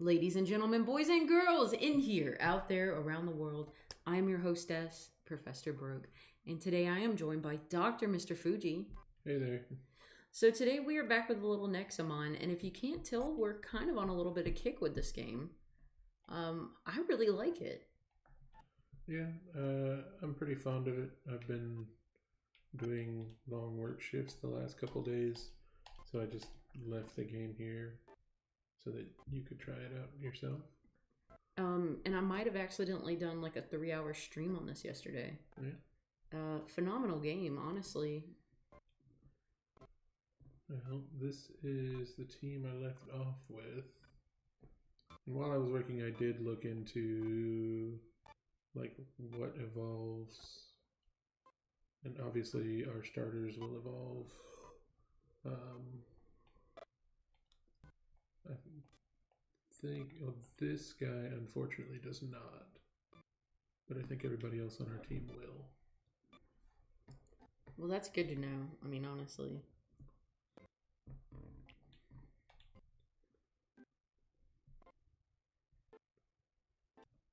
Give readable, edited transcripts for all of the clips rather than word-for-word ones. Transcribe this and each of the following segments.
Ladies and gentlemen, boys and girls in here, out there, around the world, I am your hostess, Professor Broke, and today I am joined by Dr. Mr. Fuji. Hey there. So today we are back with a little Nexomon, and if you can't tell, we're kind of on a little bit of kick with this game. I really like it. Yeah, I'm pretty fond of it. I've been doing long work shifts the last couple days, so I just left the game here so that you could try it out yourself. And I might have accidentally done like a 3-hour stream on this yesterday. Yeah. Phenomenal game, honestly. Well, this is the team I left off with. And while I was working, I did look into like what evolves, and obviously our starters will evolve. I think this guy unfortunately does not, but I think everybody else on our team will. Well, that's good to know. I mean, honestly.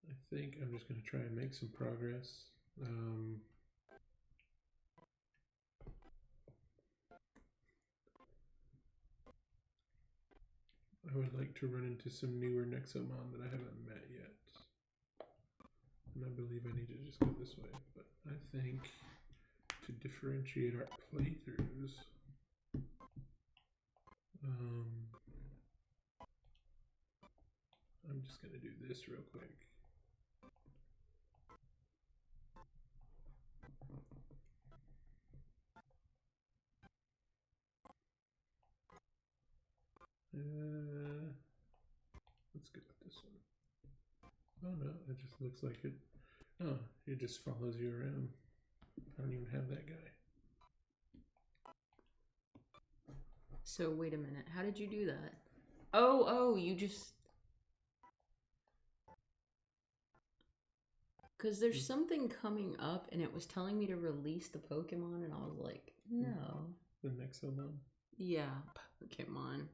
I think I'm just going to try and make some progress. I would like to run into some newer Nexomon that I haven't met yet. And I believe I need to just go this way. But I think to differentiate our playthroughs, I'm just going to do this real quick. Let's go with this one. Oh no, it just looks like it. Oh, it just follows you around. I don't even have that guy. So wait a minute, how did you do that? Oh, you just... Because there's something coming up and it was telling me to release the Pokemon and I was like, no. The Nexomon? Yeah, Pokemon.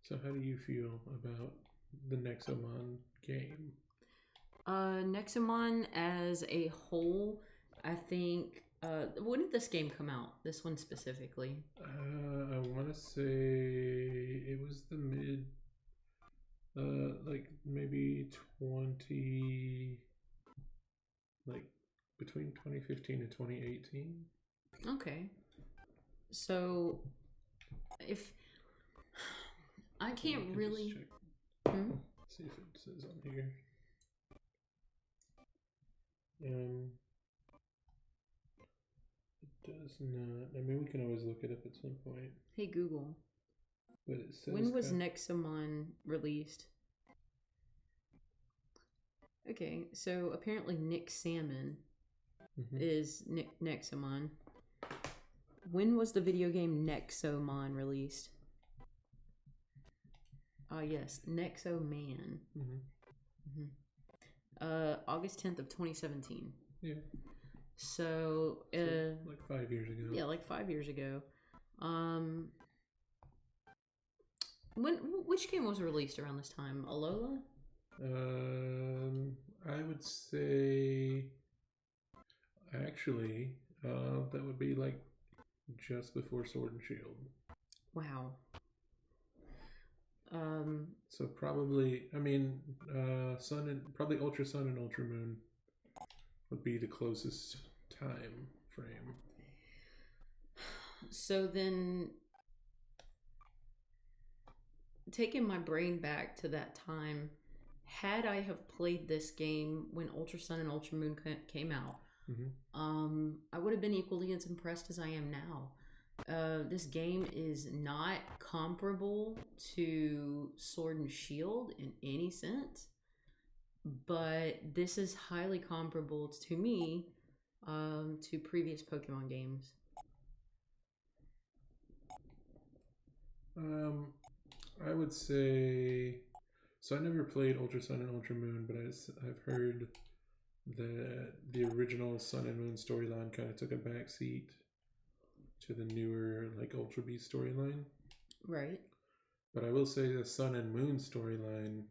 So how do you feel about the Nexomon game? Nexomon as a whole, I think... when did this game come out? This one specifically? I want to say it was the mid... like maybe 20... Like between 2015 and 2018. Okay. So, if... I can't really... See if it says on here. It does not. I mean, we can always look it up at some point. Hey Google. But it says... When was Nexomon released? Okay, so apparently Nexomon is Nexomon. When was the video game Nexomon released? Yes, Nexoman. August 10th of 2017. Yeah. So like 5 years ago. Yeah, like 5 years ago. Which game was released around this time? Alola? I would say actually that would be like just before Sword and Shield. Wow. So probably, I mean, probably Ultra Sun and Ultra Moon would be the closest time frame. So then, taking my brain back to that time, had I have played this game when Ultra Sun and Ultra Moon came out, I would have been equally as impressed as I am now. This game is not comparable to Sword and Shield in any sense, but this is highly comparable to me to previous Pokemon games. I would say, so I never played Ultra Sun and Ultra Moon, but I've heard that the original Sun and Moon storyline kind of took a backseat to the newer like Ultra Beast storyline. Right. But I will say the Sun and Moon storyline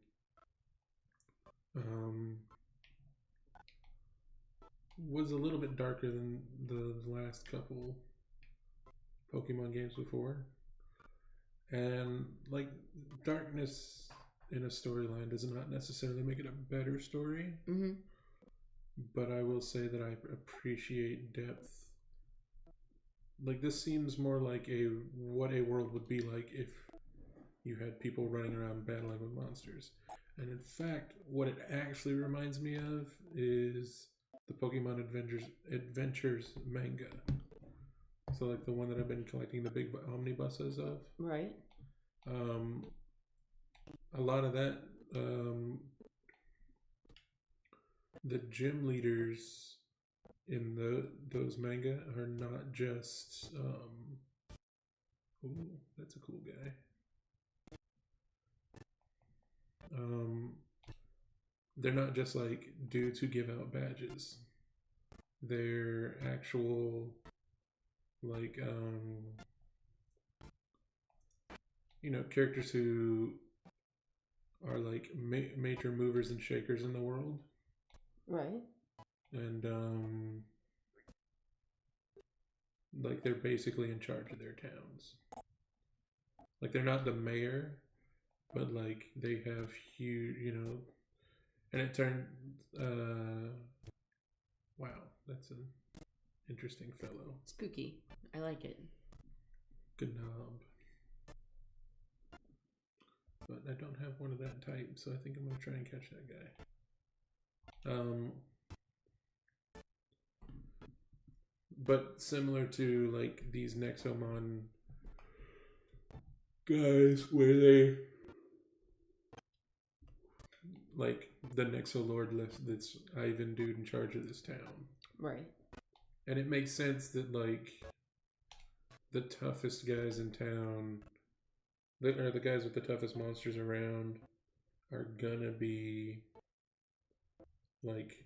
was a little bit darker than the last couple Pokemon games before. And like darkness in a storyline does not necessarily make it a better story. Mm-hmm. But I will say that I appreciate depth. Like this seems more like what a world would be like if you had people running around battling with monsters. And in fact, what it actually reminds me of is the Pokemon Adventures manga. So like the one that I've been collecting the big omnibuses of. Right. A lot of that, the gym leaders in those manga are not just ooh, that's a cool guy. They're not just like dudes who give out badges. They're actual like characters who are like major movers and shakers in the world. Right. And like they're basically in charge of their towns. Like they're not the mayor, but like they have huge, and it turned wow, that's an interesting fellow. Spooky. I like it. Gnob. But I don't have one of that type, so I think I'm going to try and catch that guy. But similar to like these Nexomon guys, where they like the Nexolord list that's Ivan dude in charge of this town. Right. And it makes sense that like the toughest guys in town, or the guys with the toughest monsters around, are gonna be like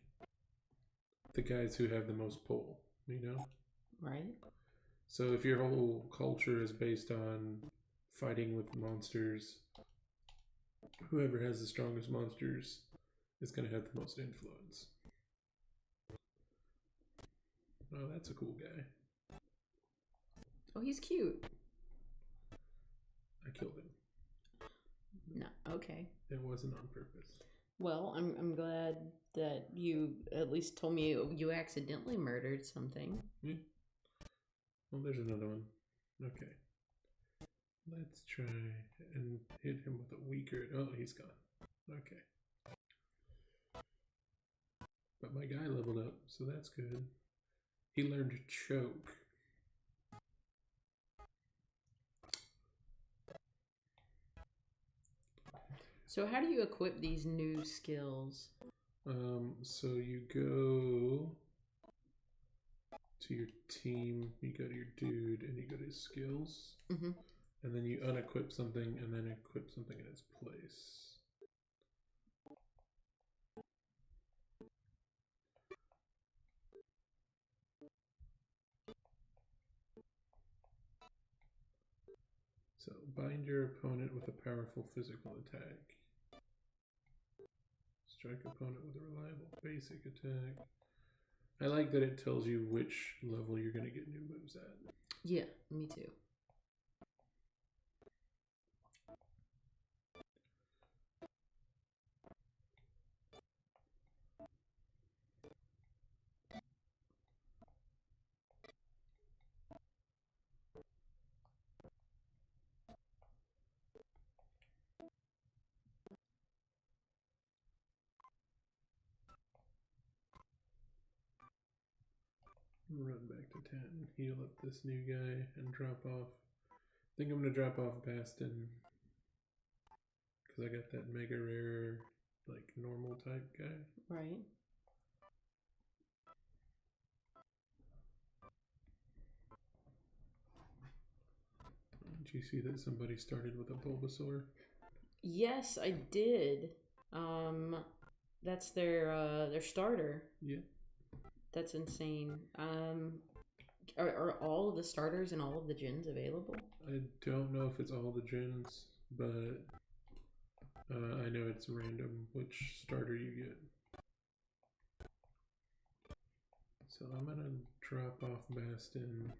the guys who have the most pull, Right. So if your whole culture is based on fighting with monsters, whoever has the strongest monsters is going to have the most influence. Oh, that's a cool guy. Oh, he's cute. I killed him. No, okay. It wasn't on purpose. Well, I'm glad that you at least told me you accidentally murdered something. Yeah. Well, there's another one. Okay. Let's try and hit him with a weaker... Oh, he's gone. Okay. But my guy leveled up, so that's good. He learned Choke. So how do you equip these new skills? So you go to your team, you go to your dude, and you go to his skills. Mm-hmm. And then you unequip something and then equip something in its place. So bind your opponent with a powerful physical attack. Strike opponent with a reliable basic attack. I like that it tells you which level you're going to get new moves at. Yeah, me too. Run back to 10, heal up this new guy, and drop off. I think I'm going to drop off Bastin. Because I got that mega rare, like, normal type guy. Right. Did you see that somebody started with a Bulbasaur? Yes, I did. That's their starter. Yeah. That's insane. Are all of the starters and all of the gens available? I don't know if it's all the gens, but I know it's random which starter you get. So I'm gonna drop off Bastin.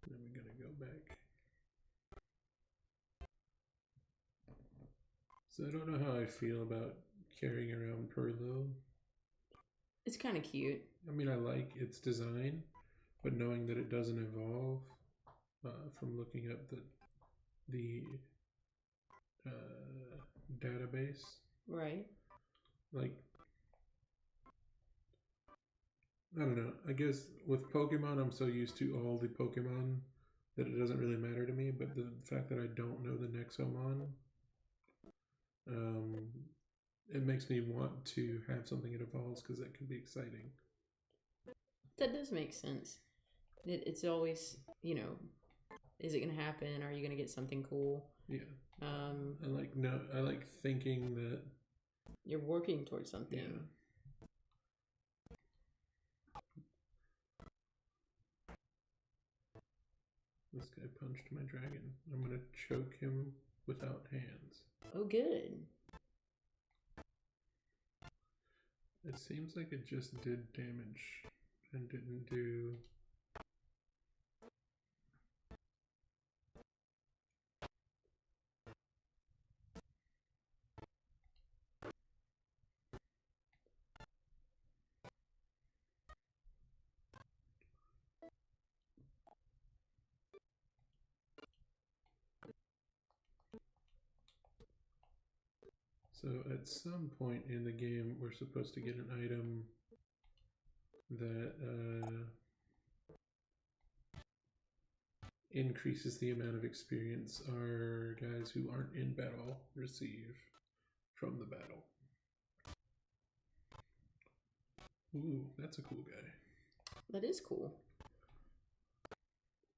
Then we're gonna go back. So I don't know how I feel about carrying around Perlo. It's kind of cute. I mean, I like its design, but knowing that it doesn't evolve from looking up the database, Right. like, I don't know. I guess with Pokemon, I'm so used to all the Pokemon that it doesn't really matter to me. But the fact that I don't know the Nexomon, it makes me want to have something that evolves because that can be exciting. That does make sense. It's always, is it going to happen? Are you going to get something cool? Yeah. I like thinking that you're working towards something. Yeah. This guy punched my dragon. I'm gonna choke him without hands. Oh, good. It seems like it just did damage and didn't do... So at some point in the game, we're supposed to get an item that increases the amount of experience our guys who aren't in battle receive from the battle. Ooh, that's a cool guy. That is cool.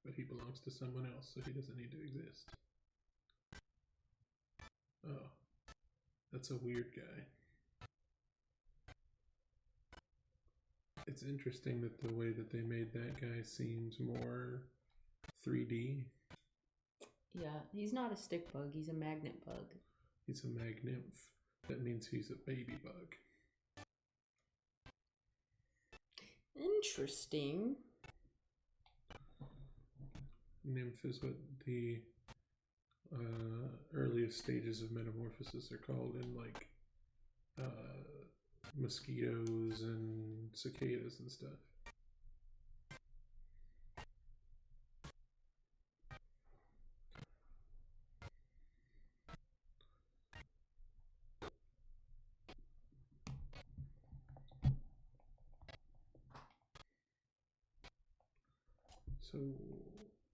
But he belongs to someone else, so he doesn't need to exist. Oh, that's a weird guy. It's interesting that the way that they made that guy seems more 3D. Yeah, he's not a stick bug, he's a magnet bug. He's a magnymph. That means he's a baby bug. Interesting. Nymph is what the earliest stages of metamorphosis are called in like mosquitoes and cicadas and stuff. So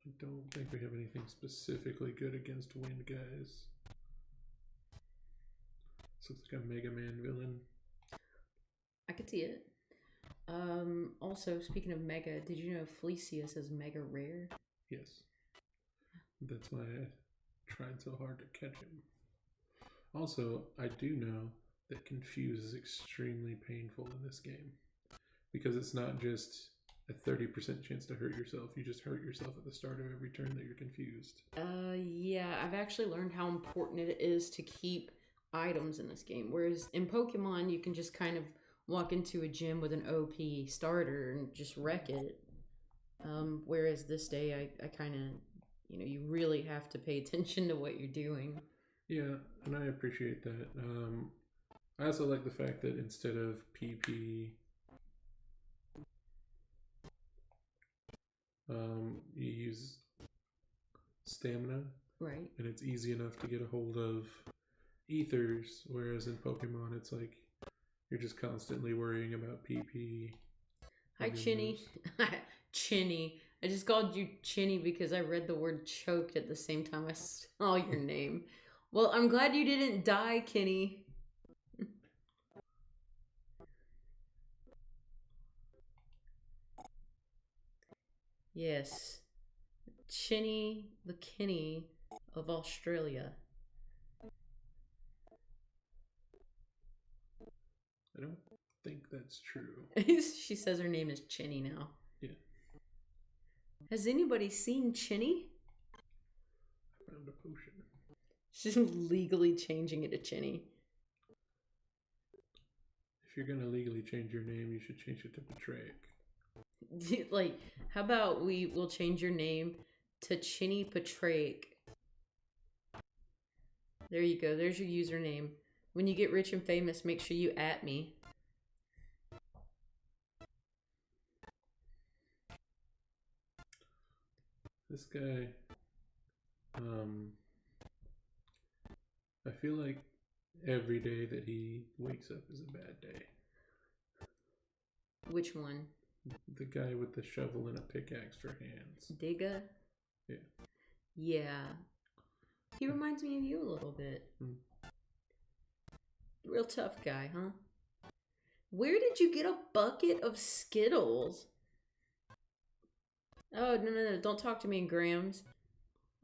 I don't think we have anything specifically good against wind guys. So it's like a Mega Man villain. I could see it. Also, speaking of Mega, did you know Fleecius is Mega Rare? Yes. That's why I tried so hard to catch him. Also, I do know that Confuse is extremely painful in this game. Because it's not just a 30% chance to hurt yourself. You just hurt yourself at the start of every turn that you're confused. Yeah, I've actually learned how important it is to keep items in this game. Whereas in Pokemon, you can just kind of walk into a gym with an OP starter and just wreck it. Whereas this day, I kind of, you really have to pay attention to what you're doing. Yeah, and I appreciate that. I also like the fact that instead of PP, you use stamina. Right. And it's easy enough to get a hold of ethers, whereas in Pokemon, it's like you're just constantly worrying about PP. Hi, Chinny. Chinny. I just called you Chinny because I read the word choked at the same time I saw your name. Well, I'm glad you didn't die, Kenny. Yes. Chinny the Kenny of Australia. I don't think that's true. She says her name is Chinny now. Yeah. Has anybody seen Chinny? I found a potion. She's legally changing it to Chinny. If you're gonna legally change your name, you should change it to Patraic. Like, how about we'll change your name to Chinny Patraic. There you go. There's your username. When you get rich and famous, make sure you @ me. This guy, I feel like every day that he wakes up is a bad day. Which one? The guy with the shovel and a pickaxe for hands. Digga? Yeah. Yeah. He reminds me of you a little bit. Real tough guy, huh? Where did you get a bucket of Skittles? Oh, no. Don't talk to me in grams.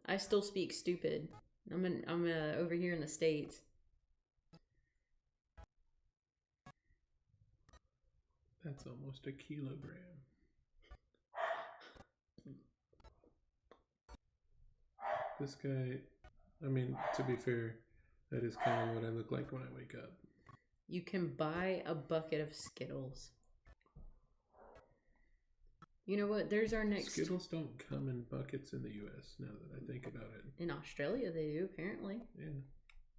I still speak stupid. I'm over here in the States. That's almost a kilogram. This guy, I mean, to be fair, that is kind of what I look like when I wake up. You can buy a bucket of Skittles. You know what? There's our next... Skittles don't come in buckets in the U.S., now that I think about it. In Australia, they do, apparently. Yeah.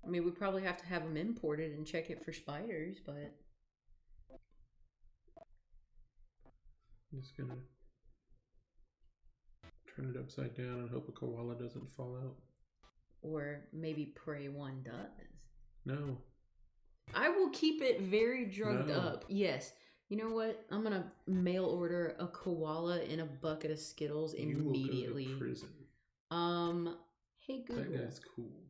I mean, we probably have to have them imported and check it for spiders, but... I'm just gonna turn it upside down and hope a koala doesn't fall out. Or maybe pray one does. No. I will keep it very drugged up. Yes. You know what? I'm going to mail order a koala in a bucket of Skittles immediately. You will go to prison. Hey Google. That guy's cool.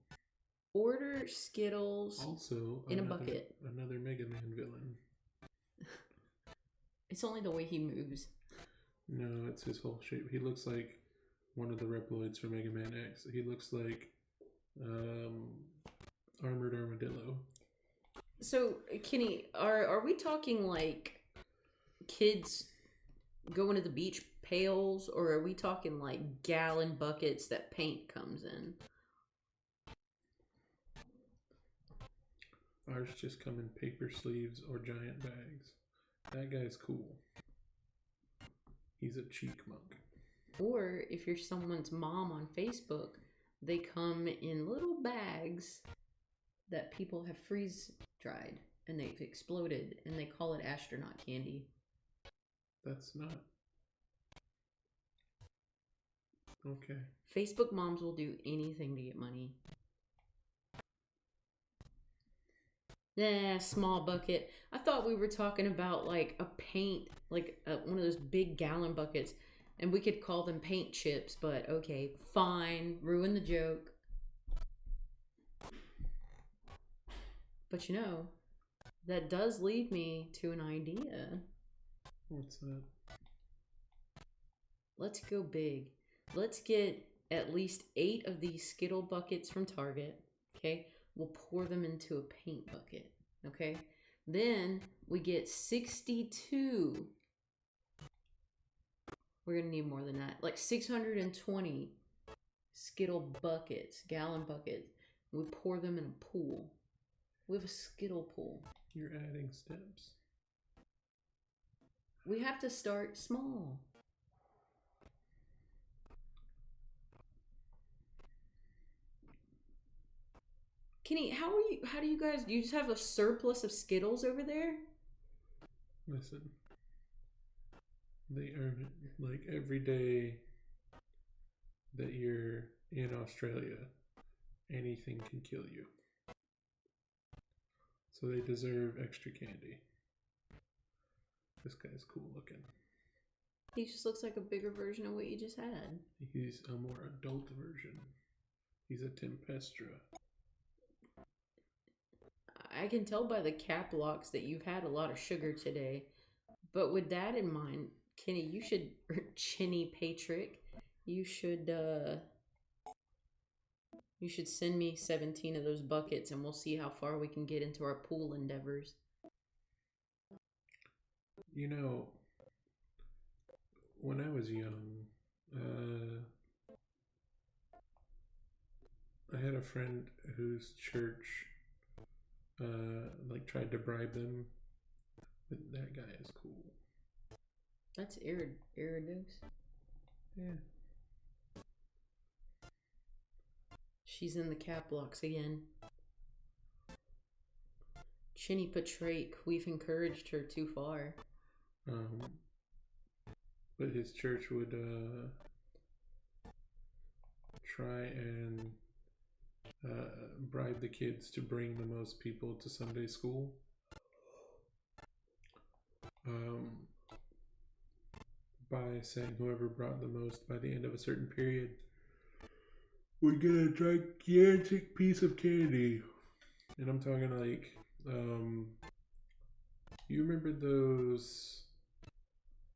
Order Skittles also in a bucket. Another Mega Man villain. It's only the way he moves. No, it's his whole shape. He looks like one of the Reploids from Mega Man X. He looks like Armored Armadillo. So, Kenny, are we talking like kids going to the beach pails, or are we talking like gallon buckets that paint comes in? Ours just come in paper sleeves or giant bags. That guy's cool. He's a cheek monk. Or if you're someone's mom on Facebook, they come in little bags that people have freeze dried and they've exploded and they call it astronaut candy. That's not. Okay. Facebook moms will do anything to get money. Nah, small bucket. I thought we were talking about like a paint, like one of those big gallon buckets, and we could call them paint chips, but okay, fine. Ruin the joke. But you know, that does lead me to an idea. What's that? Let's go big. Let's get at least 8 of these Skittle buckets from Target, okay? We'll pour them into a paint bucket, okay? Then we get 62. We're going to need more than that. Like 620 Skittle buckets, gallon buckets. We pour them in a pool. We have a Skittle pool. You're adding steps. We have to start small. Kenny, how do you guys, do you just have a surplus of Skittles over there? Listen, they earn it. Like every day that you're in Australia, anything can kill you. So they deserve extra candy. This guy's cool looking. He just looks like a bigger version of what you just had. He's a more adult version. He's a Tempestra. I can tell by the cap locks that you've had a lot of sugar today. But with that in mind, Kenny, you should, Chinny Patrick, you should send me 17 of those buckets and we'll see how far we can get into our pool endeavors. You know, when I was young, I had a friend whose church like tried to bribe them. But that guy is cool. That's Iridos. Yeah. She's in the cap locks again. Chinny Patrake, we've encouraged her too far. But his church would try and bribe the kids to bring the most people to Sunday school. By saying whoever brought the most by the end of a certain period would get a gigantic piece of candy. And I'm talking like, you remember those,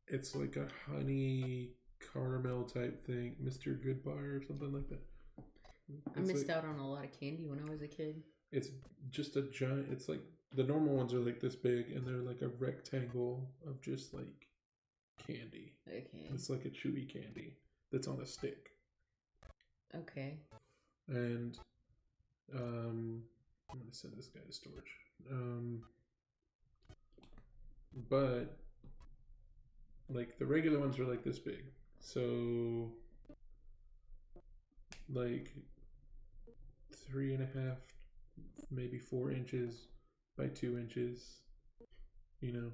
it's like a honey caramel type thing, Mr. Goodbar or something like that. I missed out on a lot of candy when I was a kid. It's just a giant, it's like, the normal ones are like this big and they're like a rectangle of just like candy. Okay. It's like a chewy candy that's on a stick. Okay. And I'm gonna send this guy to storage. But like the regular ones are like this big. So like 3.5, maybe 4 inches by 2 inches, you know.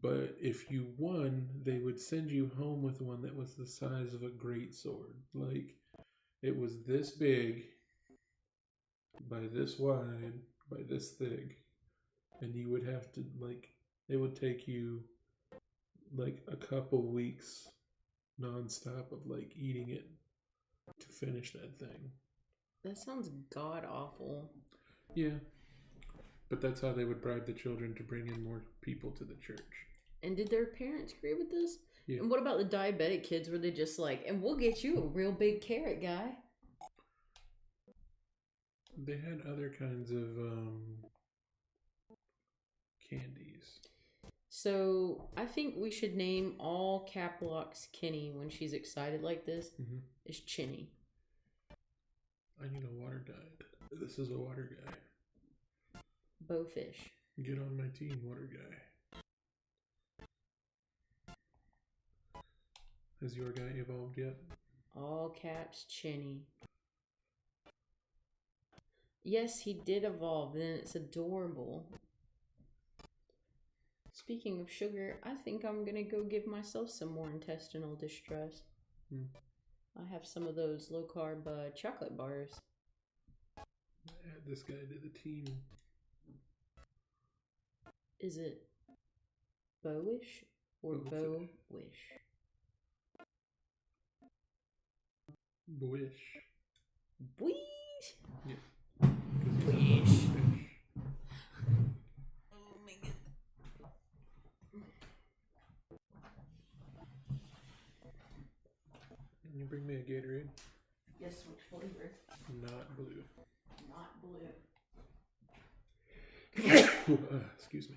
But if you won, they would send you home with one that was the size of a great sword. Like it was this big, by this wide, by this thick, and you would have to like, it would take you like a couple weeks nonstop of like eating it to finish that thing. That sounds god awful. Yeah. But that's how they would bribe the children to bring in more people to the church. And did their parents agree with this? Yeah. And what about the diabetic kids? Were they just like, and we'll get you a real big carrot, guy? They had other kinds of candies. So I think we should name all cap locks Kenny when she's excited like this. Mm-hmm. Is Chinny. I need a water guide. This is a water guy. Bowfish. Get on my team, water guy. Has your guy evolved yet? All caps Chinny. Yes, he did evolve, and it's adorable. Speaking of sugar, I think I'm gonna go give myself some more intestinal distress. I have some of those low carb chocolate bars. Add this guy to the team. Is it Bowish or Bowish? Bowish. Bowish. Yeah. Bowish. Oh my god. Can you bring me a Gatorade? Yes, which flavor? Not blue. Not blue. Excuse me.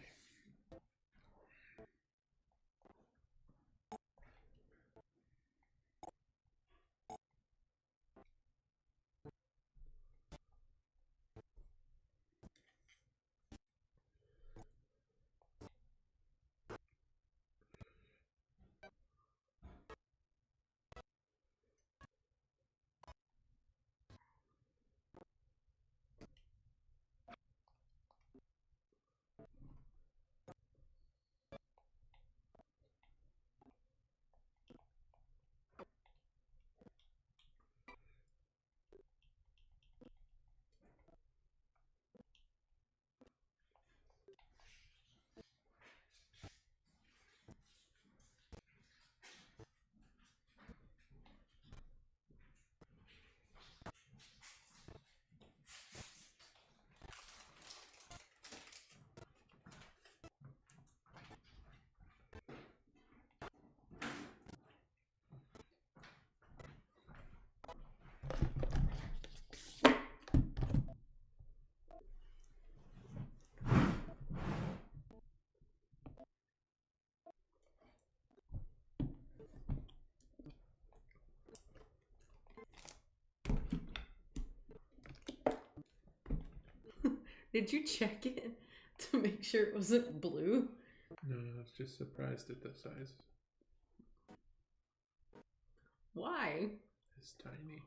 Did you check it to make sure it wasn't blue? No, I was just surprised at the size. Why? It's tiny.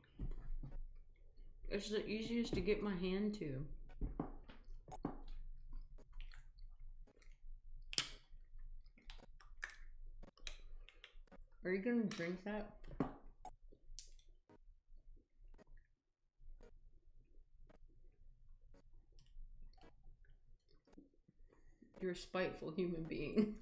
It's the easiest to get my hand to. Are you gonna drink that? You're a spiteful human being.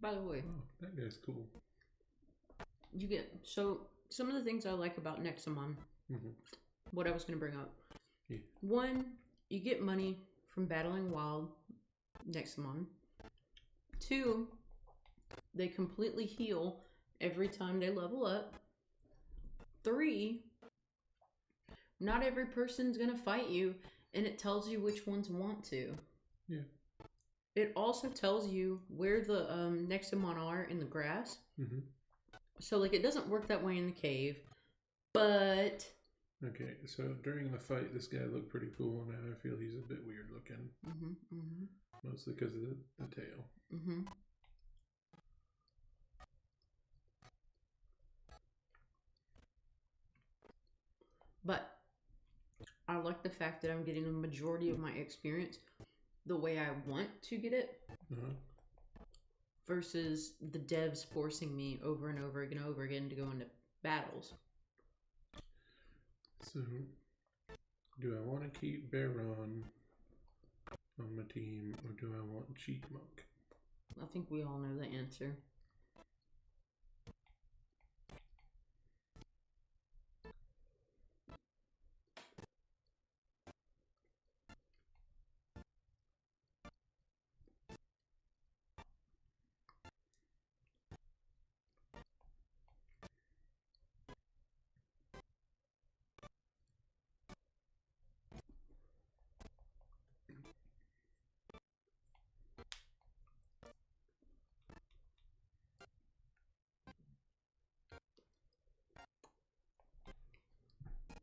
By the way, oh, that guy's cool. You get so some of the things I like about Nexomon. What I was going to bring up. Yeah. One, you get money from battling wild Nexomon. Two, they completely heal every time they level up. Three, not every person's going to fight you, and it tells you which ones want to. Yeah. It also tells you where the Nexomon are in the grass. So, like, it doesn't work that way in the cave, but... Okay, so during the fight, this guy looked pretty cool. Now I feel he's a bit weird looking. Mostly because of the tail. But I like the fact that I'm getting a majority of my experience the way I want to get it. Versus the devs forcing me over and over again to go into battles. So, do I want to keep Baron on my team, or do I want Cheek Monk? I think we all know the answer.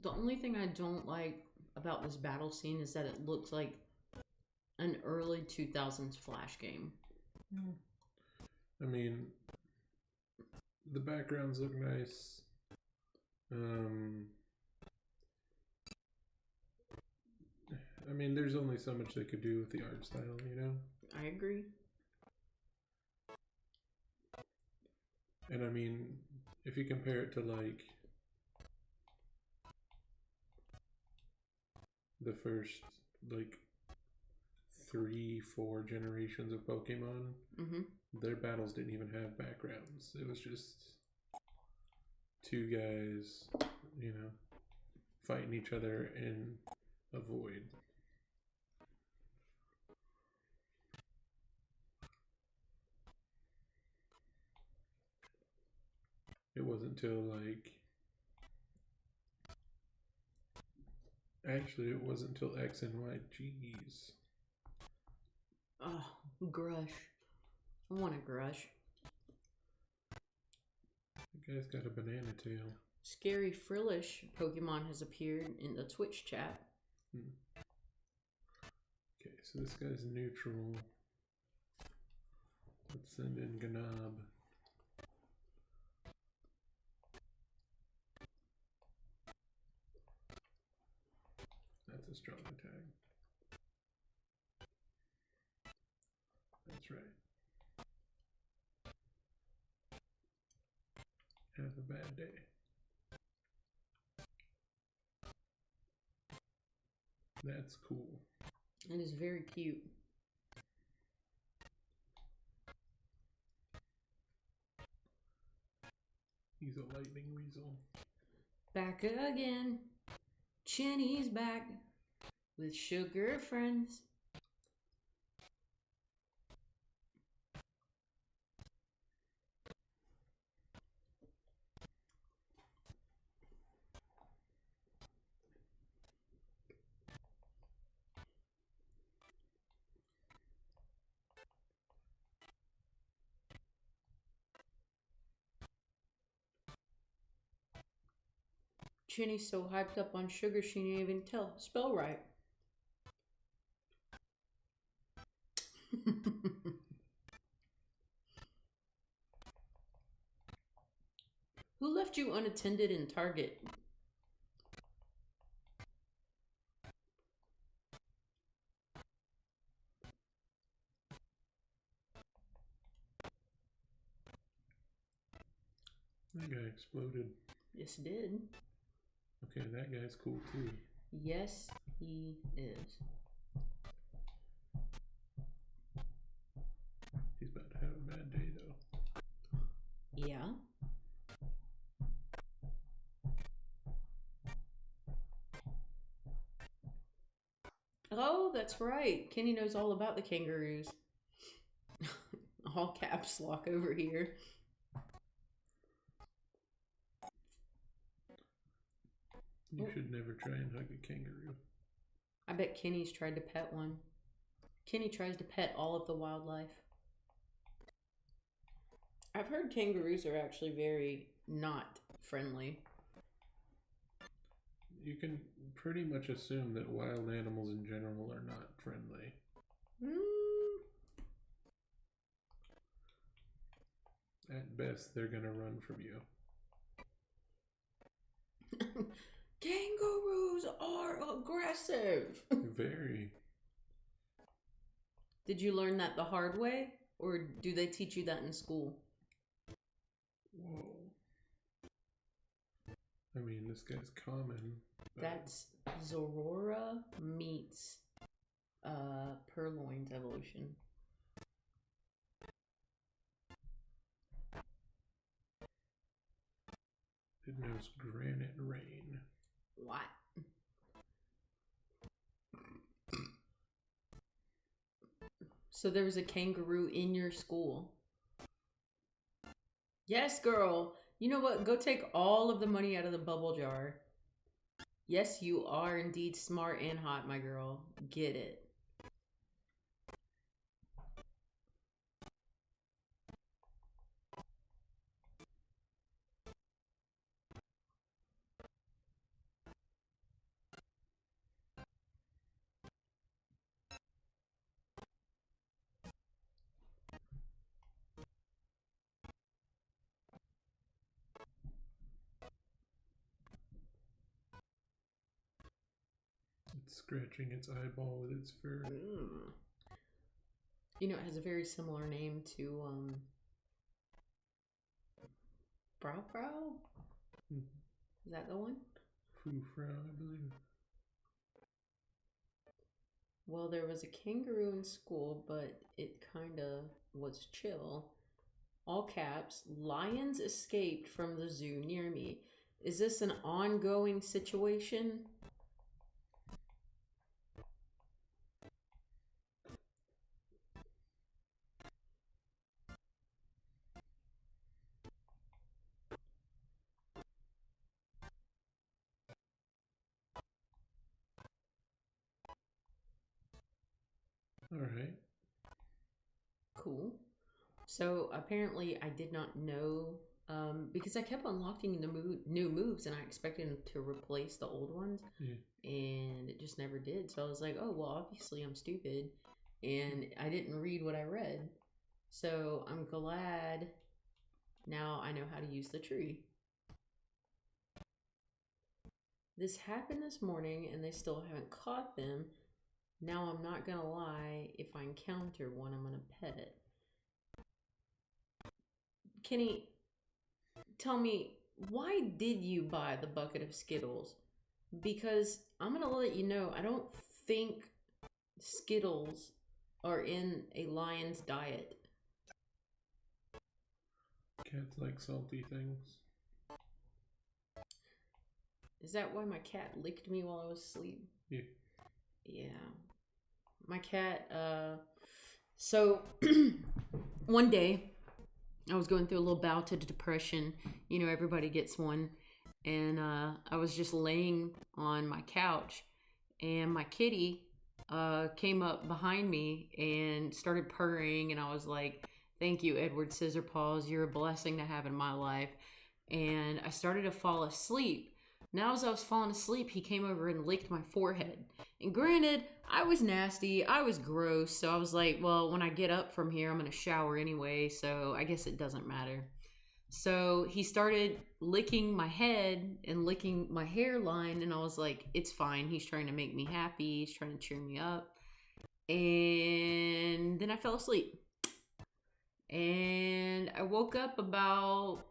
The only thing I don't like about this battle scene is that it looks like an early 2000s Flash game. I mean, the backgrounds look nice. I mean, there's only so much they could do with the art style, you know? I agree. And I mean, if you compare it to, like, the first, like, 3-4 generations of Pokemon, their battles didn't even have backgrounds. It was just two guys, you know, fighting each other in a void. It wasn't until, like, actually, it wasn't until X and Y. Jeez. Oh, Grush. I want a Grush. The guy's got a banana tail. Scary Frillish Pokemon has appeared in the Twitch chat. Okay, so this guy's neutral. Let's send in Gnob. That's a strong attack. That's right. Have a bad day. That's cool. It is very cute. He's a lightning weasel. Back again. Chinny's back with sugar friends. Jenny's so hyped up on sugar she didn't even spell right. Who left you unattended in Target? That guy exploded. Yes, he did. Okay, that guy's cool too. Yes, he is. He's about to have a bad day though. Yeah. Oh, that's right. Kenny knows all about the kangaroos. All caps lock over here. You should never try and hug a kangaroo. I bet Kenny's tried to pet one. Kenny tries to pet all of the wildlife. I've heard kangaroos are actually very not friendly. You can pretty much assume that wild animals in general are not friendly. At best, they're gonna run from you. Kangaroos are aggressive. Very. Did you learn that the hard way? Or do they teach you that in school? Whoa. I mean, this guy's common. That's Zorora meets Purloin's evolution. It knows granite rain. What? So there was a kangaroo in your school? Yes, girl. You know what? Go take all of the money out of the bubble jar. Yes, you are indeed smart and hot, my girl. Get it. It's scratching its eyeball with its fur. You know, it has a very similar name to Brow Brow? Is that the one? Frou-Frou, I believe. Well, there was a kangaroo in school, but it kind of was chill. All caps, lions escaped from the zoo near me. Is this an ongoing situation? All right. Cool. So apparently I did not know, because I kept unlocking the new moves and I expected them to replace the old ones. Yeah. And it just never did. So I was like, oh, well, obviously I'm stupid. And I didn't read what I read. So I'm glad now I know how to use the tree. This happened this morning and they still haven't caught them. Now I'm not gonna lie, if I encounter one, I'm gonna pet it. Kenny, tell me, why did you buy the bucket of Skittles? Because I'm gonna let you know, I don't think Skittles are in a lion's diet. Cats like salty things. Is that why my cat licked me while I was asleep? Yeah. Yeah. My cat, so one day I was going through a little bout of depression. You know, everybody gets one. And I was just laying on my couch and my kitty came up behind me and started purring. And I was like, thank you, Edward Scissorpaws. You're a blessing to have in my life. And I started to fall asleep. Now, as I was falling asleep, he came over and licked my forehead. And granted, I was nasty, I was gross, so I was like, well, when I get up from here, I'm going to shower anyway, so I guess it doesn't matter. So he started licking my head and licking my hairline, and I was like, it's fine. He's trying to make me happy. He's trying to cheer me up. And then I fell asleep. And I woke up about,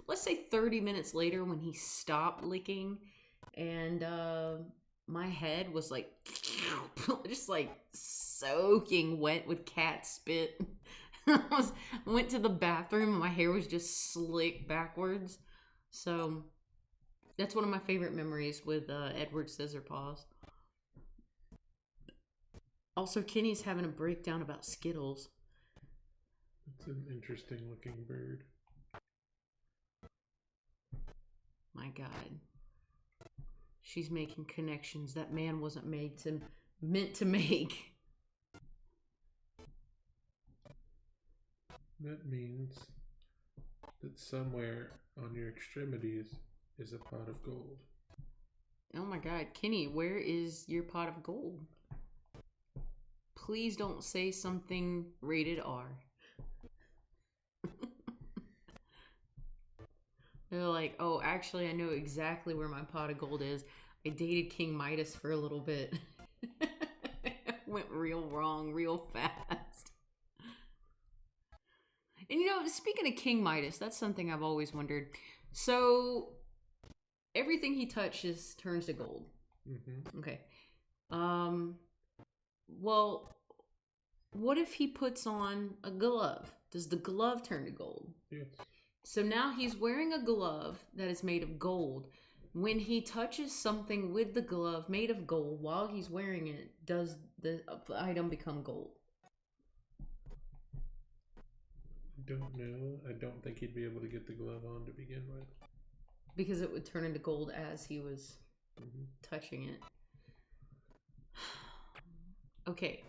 let's say 30 minutes later when he stopped licking. And my head was like, just like soaking wet with cat spit. I went to the bathroom and my hair was just slicked backwards. So that's one of my favorite memories with Edward Scissorpaws. Also, Kenny's having a breakdown about Skittles. It's an interesting looking bird. My God. She's making connections that man wasn't meant to make. That means that somewhere on your extremities is a pot of gold. Oh my God, Kenny, where is your pot of gold? Please don't say something rated R. They're like, oh, actually, I know exactly where my pot of gold is. I dated King Midas for a little bit. Went real wrong, real fast. And you know, speaking of King Midas, that's something I've always wondered. So, everything he touches turns to gold. Mm-hmm. Okay. Well, what if he puts on a glove? Does the glove turn to gold? Yes. So now he's wearing a glove that is made of gold. When he touches something with the glove made of gold while he's wearing it, does the item become gold? I don't know. I don't think he'd be able to get the glove on to begin with. Because it would turn into gold as he was touching it. Okay.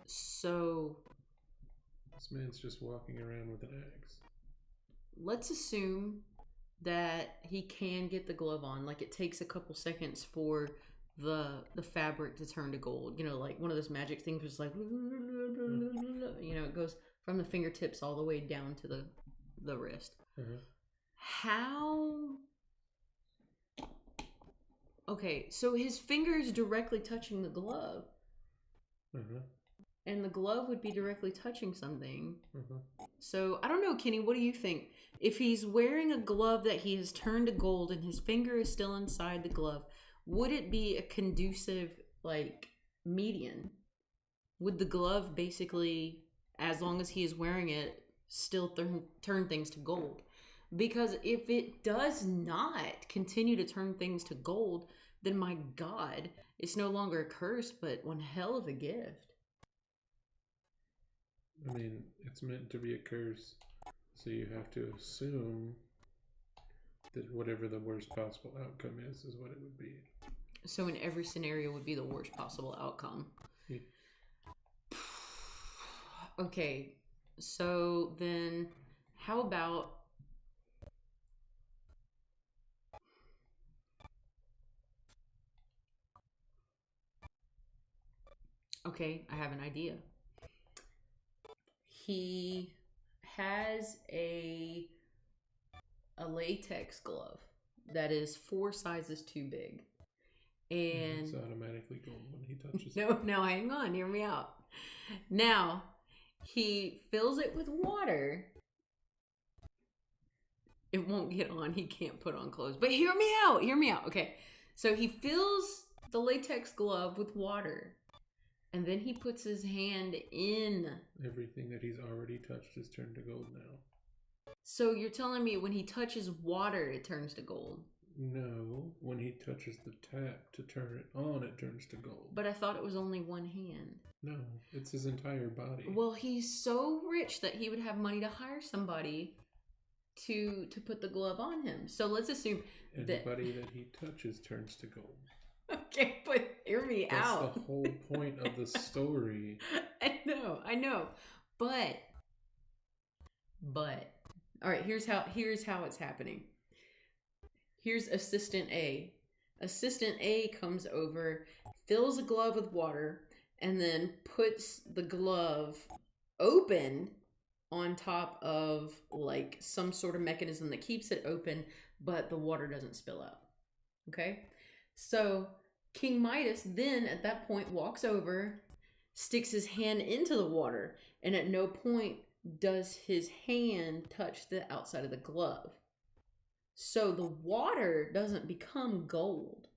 So this man's just walking around with an axe. Let's assume that he can get the glove on. Like, it takes a couple seconds for the fabric to turn to gold. You know, like one of those magic things was like, you know, it goes from the fingertips all the way down to the wrist. How? Okay, so his finger is directly touching the glove. And the glove would be directly touching something. So, I don't know, Kenny, what do you think? If he's wearing a glove that he has turned to gold and his finger is still inside the glove, would it be a conducive, like, median? Would the glove basically, as long as he is wearing it, still turn things to gold? Because if it does not continue to turn things to gold, then my God, it's no longer a curse, but one hell of a gift. I mean, it's meant to be a curse, so you have to assume that whatever the worst possible outcome is what it would be. So in every scenario would be the worst possible outcome. Yeah. Okay, so then how about... Okay, I have an idea. He has a latex glove that is 4 sizes too big. And it's automatically gold when he touches it. No, hang on, hear me out. Now, he fills it with water. It won't get on, he can't put on clothes. But hear me out. Okay, so he fills the latex glove with water. And then he puts his hand in. Everything that he's already touched is turned to gold now. So you're telling me when he touches water, it turns to gold? No, when he touches the tap to turn it on, it turns to gold. But I thought it was only one hand. No, it's his entire body. Well, he's so rich that he would have money to hire somebody to put the glove on him. So let's assume anybody that he touches turns to gold. Okay, but hear me out. That's the whole point of the story. I know. But all right, here's how it's happening. Here's Assistant A. Assistant A comes over, fills a glove with water, and then puts the glove open on top of like some sort of mechanism that keeps it open, but the water doesn't spill out. Okay? So King Midas then at that point walks over, sticks his hand into the water, and at no point does his hand touch the outside of the glove. So the water doesn't become gold.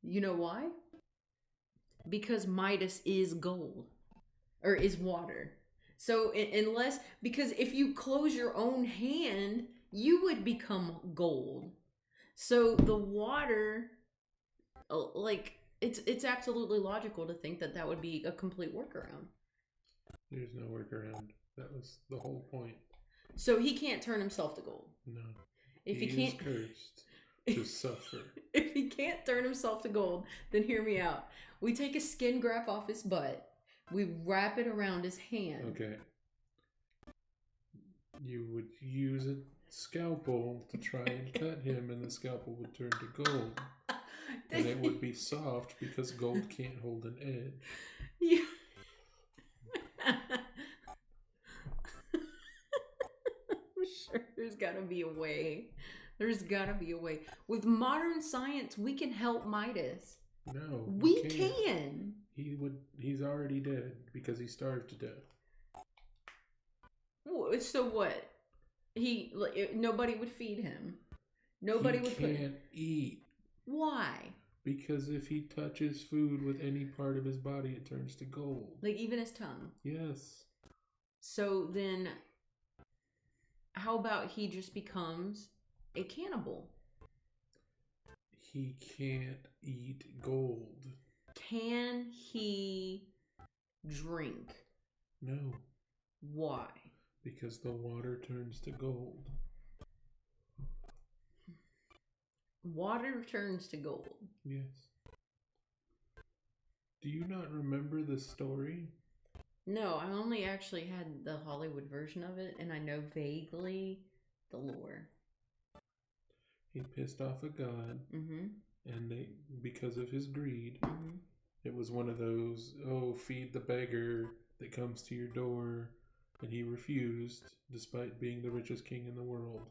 You know why? Because Midas is gold, or is water. So unless, because if you close your own hand, you would become gold. So the water, like, it's absolutely logical to think that that would be a complete workaround. There's no workaround. That was the whole point. So he can't turn himself to gold. No. If he can't, is cursed to suffer. If he can't turn himself to gold, then hear me out. We take a skin graft off his butt. We wrap it around his hand. Okay. You would use a scalpel to try and cut him, and the scalpel would turn to gold. And it would be soft because gold can't hold an edge. Yeah. I'm sure there's gotta be a way. There's gotta be a way. With modern science, we can help Midas. No. We can. He's already dead because he starved to death. So what? Nobody would feed him. Nobody would He can't eat. Why? Because if he touches food with any part of his body, it turns to gold. Like even his tongue? Yes. So then, how about he just becomes a cannibal? He can't eat gold. Can he drink? No. Why? Because the water turns to gold. Water turns to gold. Yes. Do you not remember the story? No, I only actually had the Hollywood version of it, and I know vaguely the lore. He pissed off a god, and because of his greed, it was one of those, feed the beggar that comes to your door, and he refused, despite being the richest king in the world.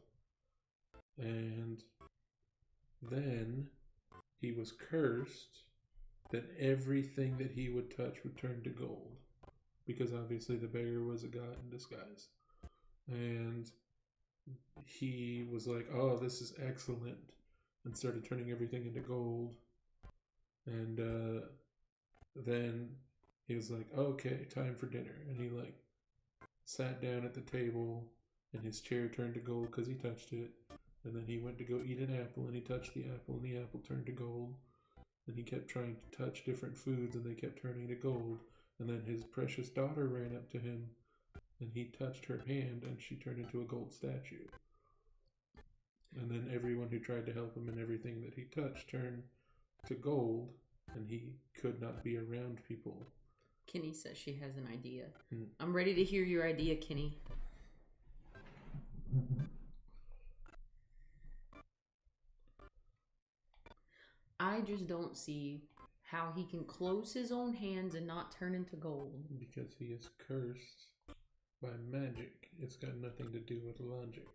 And then he was cursed that everything that he would touch would turn to gold, because obviously the beggar was a god in disguise. And he was like, oh, this is excellent, and started turning everything into gold. And then he was like, okay, time for dinner. And he like sat down at the table, and his chair turned to gold because he touched it. And then he went to go eat an apple, and he touched the apple, and the apple turned to gold. And he kept trying to touch different foods, and they kept turning to gold. And then his precious daughter ran up to him, and he touched her hand, and she turned into a gold statue. And then everyone who tried to help him and everything that he touched turned to gold, and he could not be around people. Kenny says she has an idea. I'm ready to hear your idea, Kenny. I just don't see how he can close his own hands and not turn into gold. Because he is cursed by magic. It's got nothing to do with logic.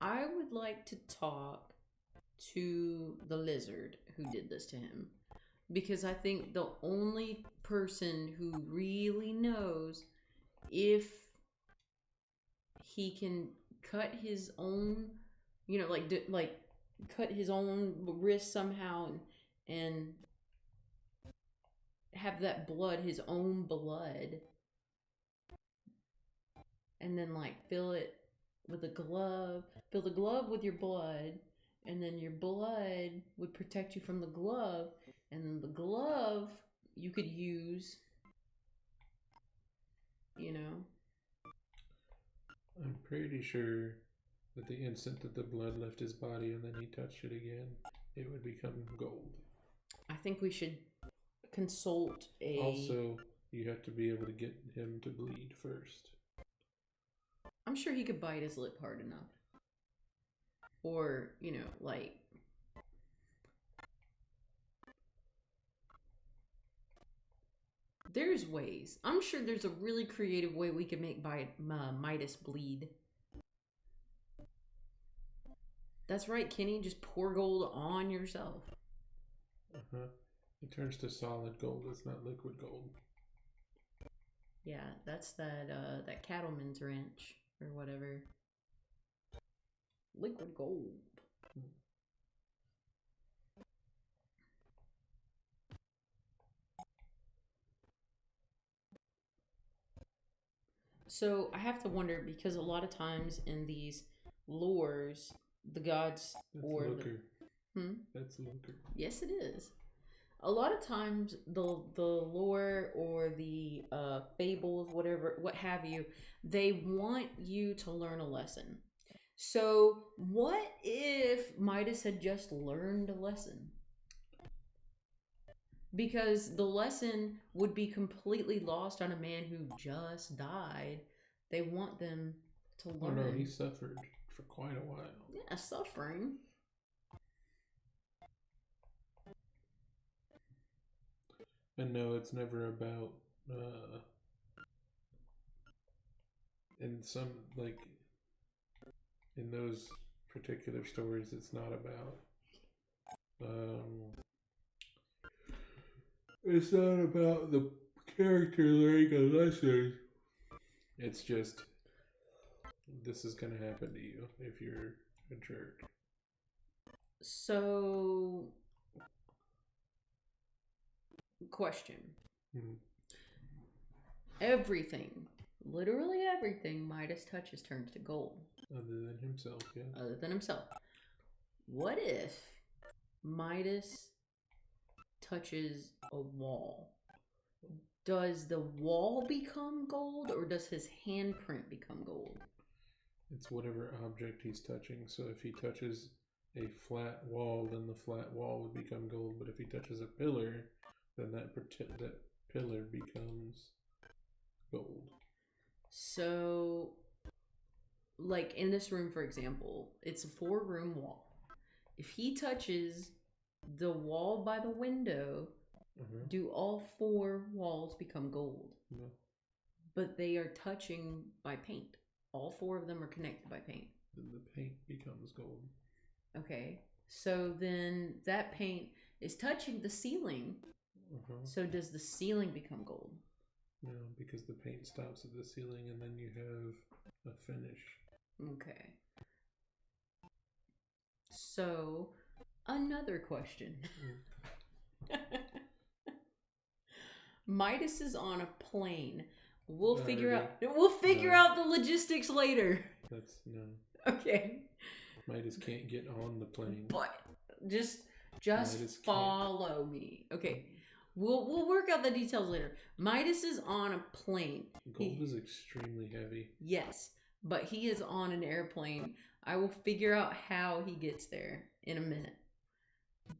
I would like to talk to the lizard who did this to him, because I think the only person who really knows if he can cut his own, cut his own wrist somehow and have that blood, his own blood, and then fill it with a glove, fill the glove with your blood, and then your blood would protect you from the glove, and then the glove you could use, I'm pretty sure that the instant that the blood left his body and then he touched it again, it would become gold. I think we should consult a... Also, you have to be able to get him to bleed first. I'm sure he could bite his lip hard enough. Or, you know, like... There's ways. I'm sure there's a really creative way we can make Midas bleed. That's right, Kenny. Just pour gold on yourself. Uh-huh. It turns to solid gold. It's not liquid gold. Yeah, that's that cattleman's wrench or whatever. Liquid gold. So I have to wonder, because a lot of times in these lores, the gods That's lucre. Yes, it is. A lot of times the lore or the fables, whatever, what have you, they want you to learn a lesson. So what if Midas had just learned a lesson? Because the lesson would be completely lost on a man who just died. They want them to learn. Oh no, he suffered for quite a while. Yeah, suffering. And no, it's never about in some, like, in those particular stories, it's not about it's not about the character learning a lesson. It's just, this is gonna happen to you if you're a jerk. So, question. Everything, literally everything Midas touches turns to gold. Other than himself, yeah. Other than himself. What if Midas touches a wall? Does the wall become gold, or does his handprint become gold? It's whatever object he's touching. So if he touches a flat wall, then the flat wall would become gold. But if he touches a pillar, then that pillar becomes gold. So, like in this room, for example, it's a 4-room wall. If he touches the wall by the window, do all 4 walls become gold? No. But they are touching by paint. All 4 of them are connected by paint. Then the paint becomes gold. Okay. So then that paint is touching the ceiling. So does the ceiling become gold? No, because the paint stops at the ceiling and then you have a finish. Okay. So, another question. Midas is on a plane. We'll figure out the logistics later. That's no. Okay. Midas can't get on the plane. But just follow me. Okay. We'll work out the details later. Midas is on a plane. Gold is extremely heavy. Yes, but he is on an airplane. I will figure out how he gets there in a minute.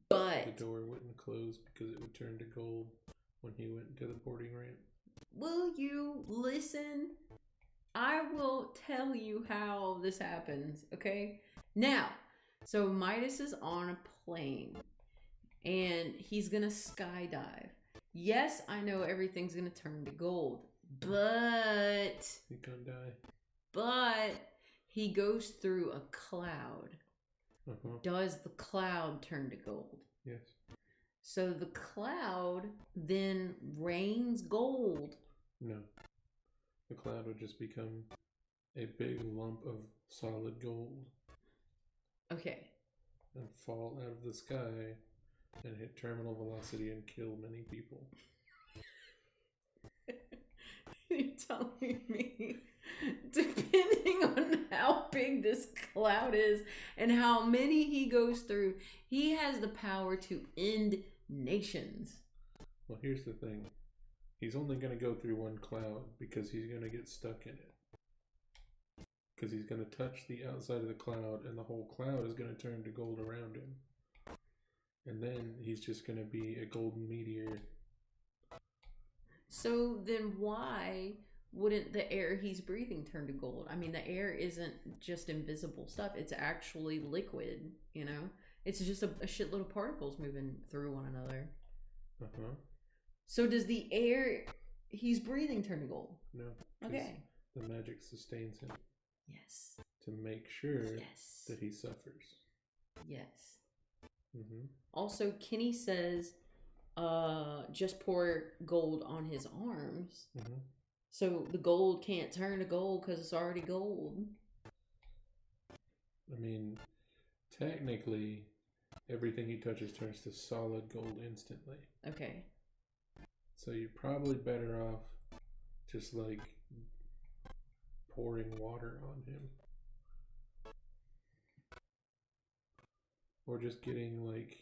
But the door wouldn't close because it would turn to gold when he went to the boarding ramp. Will you listen? I will tell you how this happens, okay? Now, so Midas is on a plane and he's gonna skydive. Yes, I know everything's gonna turn to gold, but He's gonna die. But he goes through a cloud. Does the cloud turn to gold? Yes. So the cloud then rains gold. No. The cloud would just become a big lump of solid gold. Okay. And fall out of the sky and hit terminal velocity and kill many people. You're telling me, depending on how big this cloud is and how many he goes through, he has the power to end nations. Well, here's the thing. He's only going to go through one cloud because he's going to get stuck in it. Because he's going to touch the outside of the cloud and the whole cloud is going to turn to gold around him. And then he's just going to be a golden meteor So then why wouldn't the air he's breathing turn to gold? I mean, the air isn't just invisible stuff. It's actually liquid, you know? It's just a shitload of particles moving through one another. Uh-huh. So does the air he's breathing turn to gold? No. Okay. The magic sustains him. Yes. To make sure that he suffers. Yes. Mm-hmm. Also, Kenny says, just pour gold on his arms. Mm-hmm. So the gold can't turn to gold because it's already gold. I mean, technically, everything he touches turns to solid gold instantly. Okay. So you're probably better off just like pouring water on him. Or just getting like,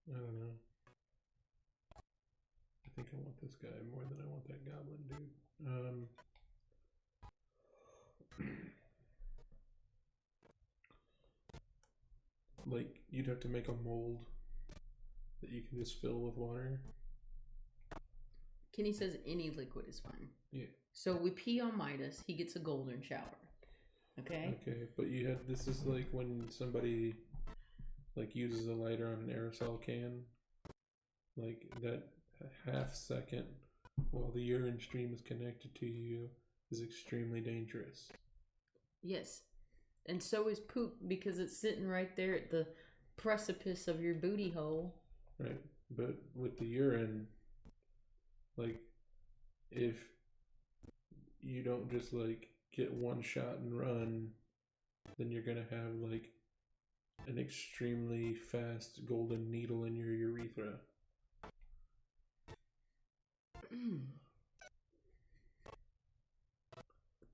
I don't know. I think I want this guy more than I want that goblin dude. Like, you'd have to make a mold that you can just fill with water. Kenny says any liquid is fine. Yeah. So we pee on Midas, he gets a golden shower. Okay? Okay, but this is like when somebody like uses a lighter on an aerosol can. Like that half second while the urine stream is connected to you is extremely dangerous. Yes. And so is poop because it's sitting right there at the precipice of your booty hole. Right. But with the urine, like, if you don't just like get one shot and run, then you're gonna have like an extremely fast golden needle in your urethra.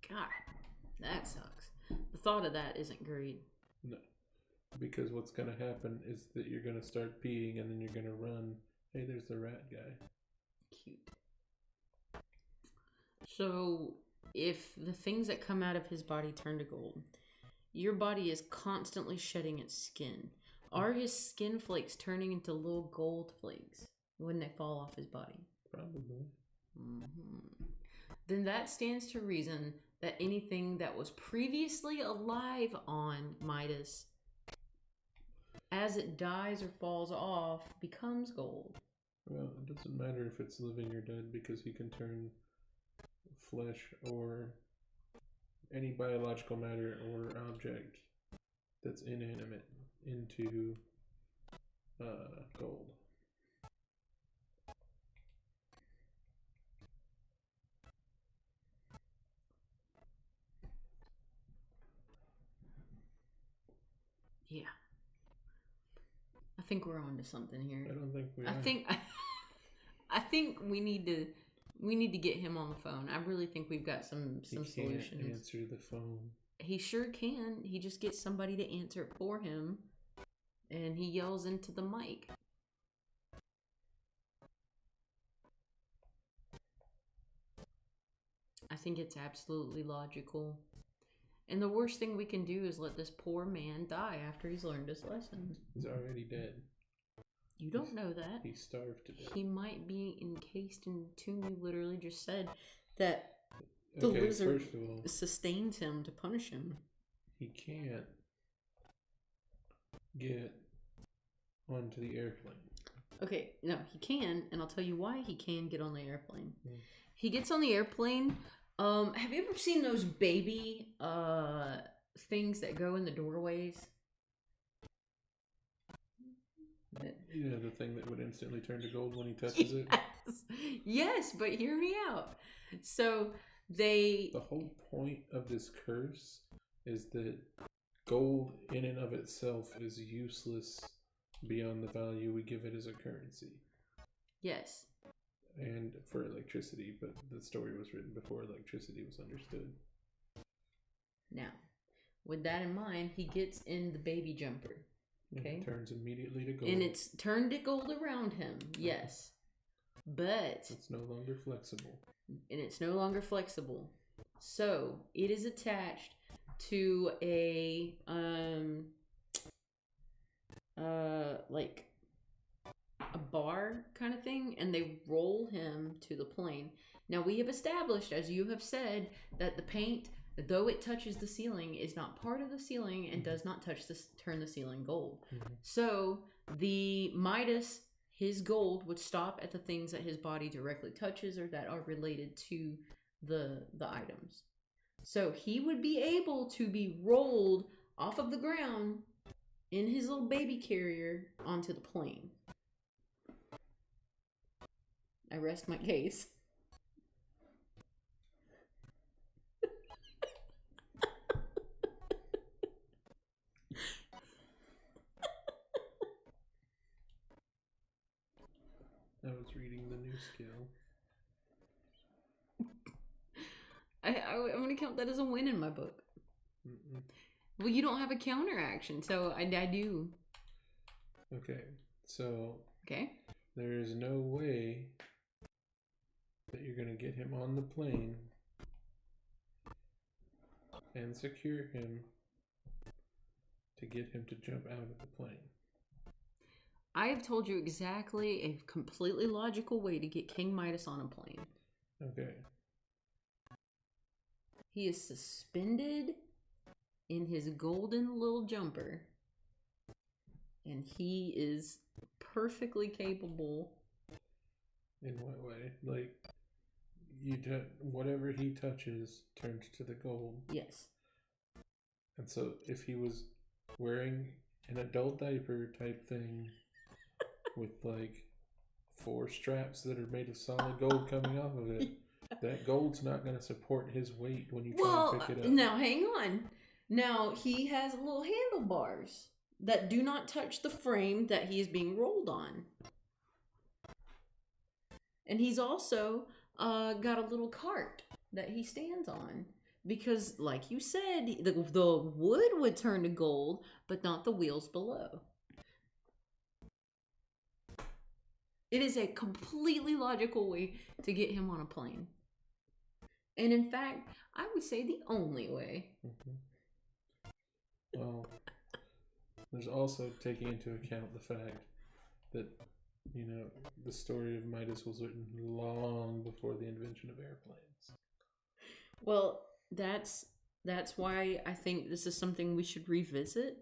God, that sucks. The thought of that isn't great. No, because what's gonna happen is that you're gonna start peeing and then you're gonna run. Hey, there's the rat guy. Cute. So, if the things that come out of his body turn to gold, your body is constantly shedding its skin. Are his skin flakes turning into little gold flakes when they fall off his body? Probably. Mm-hmm. Then that stands to reason that anything that was previously alive on Midas, as it dies or falls off, becomes gold. Well, it doesn't matter if it's living or dead because he can turn flesh or any biological matter or object that's inanimate into gold. Yeah. I think we're on to something here. I don't think we are. I think we need to get him on the phone. I really think we've got some solutions. He can't answer the phone. He sure can. He just gets somebody to answer it for him, and he yells into the mic. I think it's absolutely logical. And the worst thing we can do is let this poor man die after he's learned his lesson. He's already dead. You don't know that. He starved to death. He might be encased in a tomb. You literally just said that the lizard first of all, sustains him to punish him. He can't get onto the airplane. Okay, no, he can, and I'll tell you why he can get on the airplane. He gets on the airplane. Have you ever seen those baby things that go in the doorways? Yeah, the thing that would instantly turn to gold when he touches it. Yes, but hear me out. So the whole point of this curse is that gold in and of itself is useless beyond the value we give it as a currency. Yes. And for electricity, but the story was written before electricity was understood. Now, with that in mind, he gets in the baby jumper. Okay. And it turns immediately to gold. And it's turned to gold around him, yes. But it's no longer flexible. And it's no longer flexible. So it is attached to a bar kind of thing, and they roll him to the plane. Now, we have established, as you have said, that the paint, though it touches the ceiling, is not part of the ceiling and does not turn the ceiling gold. So the Midas, his gold would stop at the things that his body directly touches or that are related to the items. So he would be able to be rolled off of the ground in his little baby carrier onto the plane. I rest my case. I was reading the new skill. I'm going to count that as a win in my book. Well, you don't have a counter action, so I do. Okay, so okay, there is no way that you're going to get him on the plane and secure him to get him to jump out of the plane. I have told you exactly a completely logical way to get King Midas on a plane. Okay. He is suspended in his golden little jumper, and he is perfectly capable. In what way? Like, whatever he touches turns to the gold. Yes. And so if he was wearing an adult diaper type thing with like 4 straps that are made of solid gold coming off of it, that gold's not going to support his weight when you try to pick it up. Now hang on. Now he has little handlebars that do not touch the frame that he is being rolled on. And he's also got a little cart that he stands on. Because, like you said, the wood would turn to gold, but not the wheels below. It is a completely logical way to get him on a plane. And in fact, I would say the only way. Well, there's also taking into account the fact that, you know, the story of Midas was written long before the invention of airplanes. Well, that's why I think this is something we should revisit,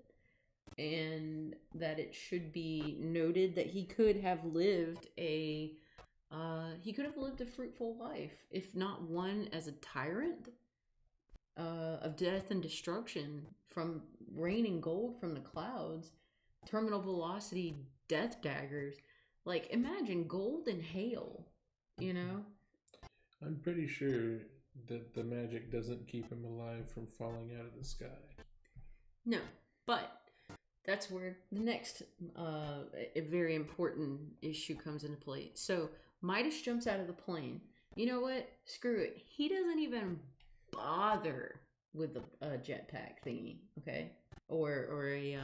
and that it should be noted that he could have lived a fruitful life, if not one as a tyrant of death and destruction, from raining gold from the clouds, terminal velocity death daggers. Like, imagine gold and hail, you know? I'm pretty sure that the magic doesn't keep him alive from falling out of the sky. No, but that's where the next a very important issue comes into play. So Midas jumps out of the plane. You know what? Screw it. He doesn't even bother with a jetpack thingy, okay? Or a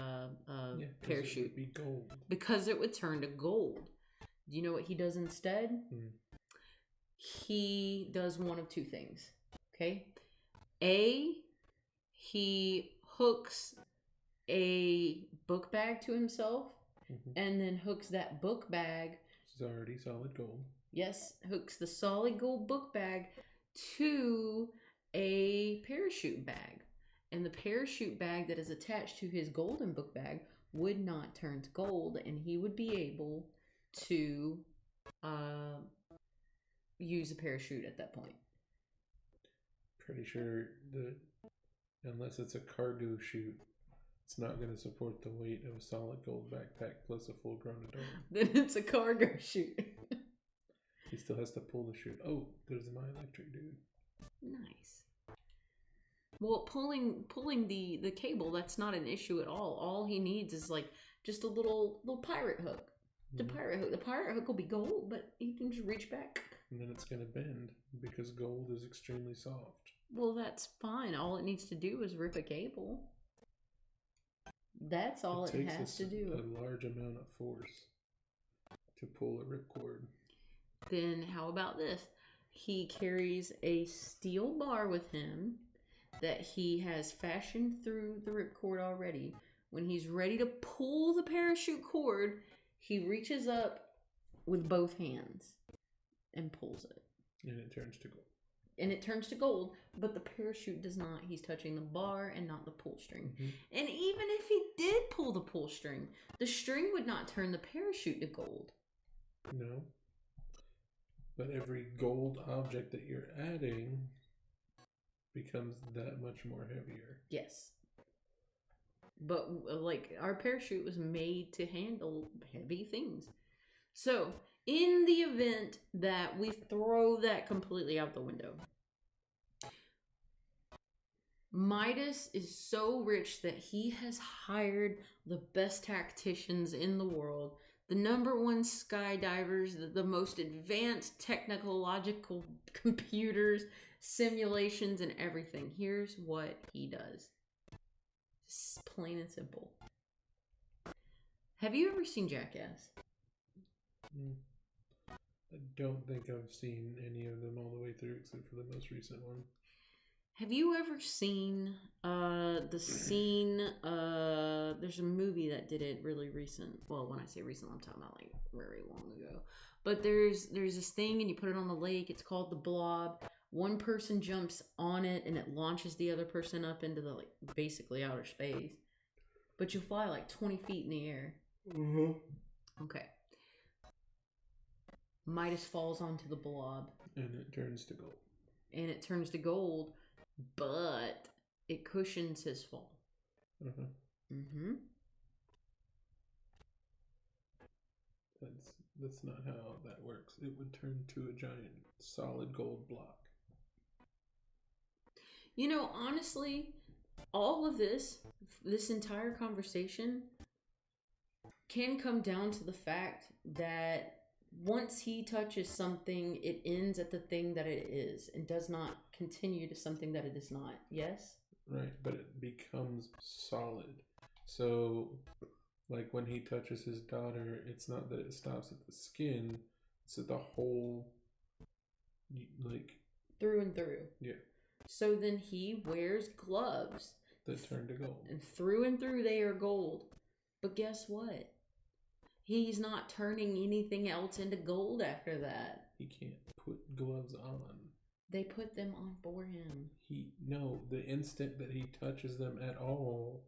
parachute. It would be gold. Because it would turn to gold. Do you know what he does instead? He does one of two things, okay? A, he hooks a book bag to himself, and then hooks that book bag. It's already solid gold. Yes, hooks the solid gold book bag to a parachute bag. And the parachute bag that is attached to his golden book bag would not turn to gold, and he would be able to use a parachute at that point. Pretty sure that unless it's a cargo chute, it's not going to support the weight of a solid gold backpack plus a full-grown adult. Then it's a cargo chute. He still has to pull the chute. Oh, there's my electric dude. Nice. Well, pulling the cable, that's not an issue at all. All he needs is like just a little pirate hook. The pirate hook will be gold, but he can just reach back. And then it's going to bend because gold is extremely soft. Well, that's fine. All it needs to do is rip a cable. That's all it has to do. A large amount of force to pull a ripcord. Then how about this? He carries a steel bar with him that he has fashioned through the ripcord already. When he's ready to pull the parachute cord, he reaches up with both hands and pulls it. And it turns to gold. And it turns to gold, but the parachute does not. He's touching the bar and not the pull string. Mm-hmm. And even if he did pull the pull string, the string would not turn the parachute to gold. No. But every gold object that you're adding becomes that much more heavier. Yes. But, like, our parachute was made to handle heavy things. So, in the event that we throw that completely out the window, Midas is so rich that he has hired the best tacticians in the world, the #1 skydivers, the most advanced technological computers, simulations, and everything. Here's what he does. It's plain and simple. Have you ever seen Jackass? I don't think I've seen any of them all the way through except for the most recent one. Have you ever seen the scene? There's a movie that did it really recent. Well, when I say recent, I'm talking about like very long ago. But there's this thing, and you put it on the lake. It's called the Blob. One person jumps on it, and it launches the other person up into the like basically outer space. But you fly like 20 feet in the air. Mm-hmm. Okay. Midas falls onto the Blob. And it turns to gold. And it turns to gold, but it cushions his fall. Uh-huh. Mm-hmm. That's not how that works. It would turn to a giant solid gold block. You know, honestly, all of this entire conversation can come down to the fact that once he touches something, it ends at the thing that it is and does not continue to something that it is not. Yes? Right, but it becomes solid. So, like when he touches his daughter, it's not that it stops at the skin, it's at the whole, like... Through and through. Yeah. So then he wears gloves. That turn to gold. And through they are gold. But guess what? He's not turning anything else into gold after that. He can't put gloves on. They put them on for him. No, the instant that he touches them at all,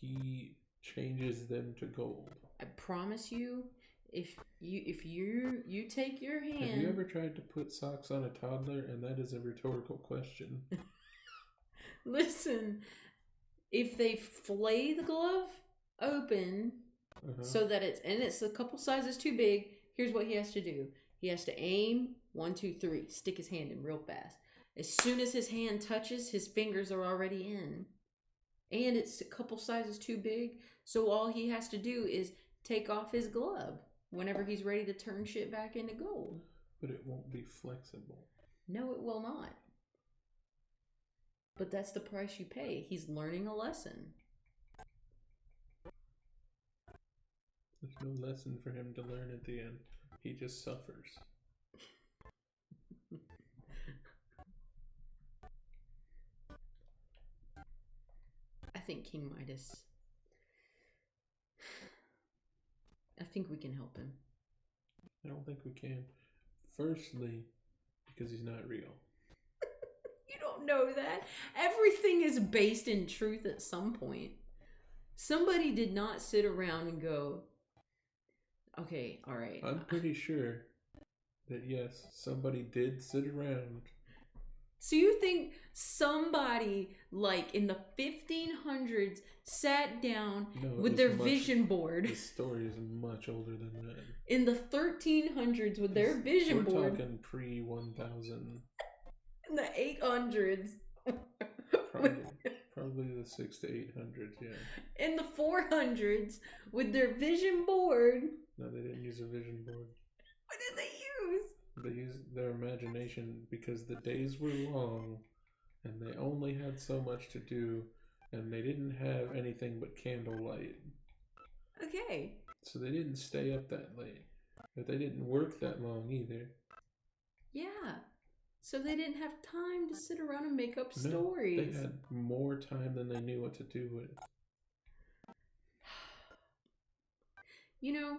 he changes them to gold. I promise you, if you take your hand. Have you ever tried to put socks on a toddler? And that is a rhetorical question. Listen, if they flay the glove open so that it's a couple sizes too big, here's what he has to do. He has to aim 1, 2, 3, stick his hand in real fast. As soon as his hand touches, his fingers are already in. And it's a couple sizes too big, so all he has to do is take off his glove whenever he's ready to turn shit back into gold. But it won't be flexible. No, it will not. But that's the price you pay. He's learning a lesson. There's no lesson for him to learn at the end. He just suffers. I think King Midas. I think we can help him. I don't think we can. Firstly, because he's not real. You don't know that. Everything is based in truth at some point. Somebody did not sit around and go, okay, all right. I'm pretty sure that yes, somebody did sit around. So you think somebody like in the 1500s sat down with their vision board? The story is much older than that. In the 1300s with their vision board. We're talking pre-1000. In the 800s. Probably the 600 to 800s, yeah. In the 400s with their vision board. No, they didn't use a vision board. What did they use? They used their imagination because the days were long and they only had so much to do and they didn't have anything but candlelight. Okay. So they didn't stay up that late. But they didn't work that long either. Yeah. So they didn't have time to sit around and make up stories. They had more time than they knew what to do with. You know,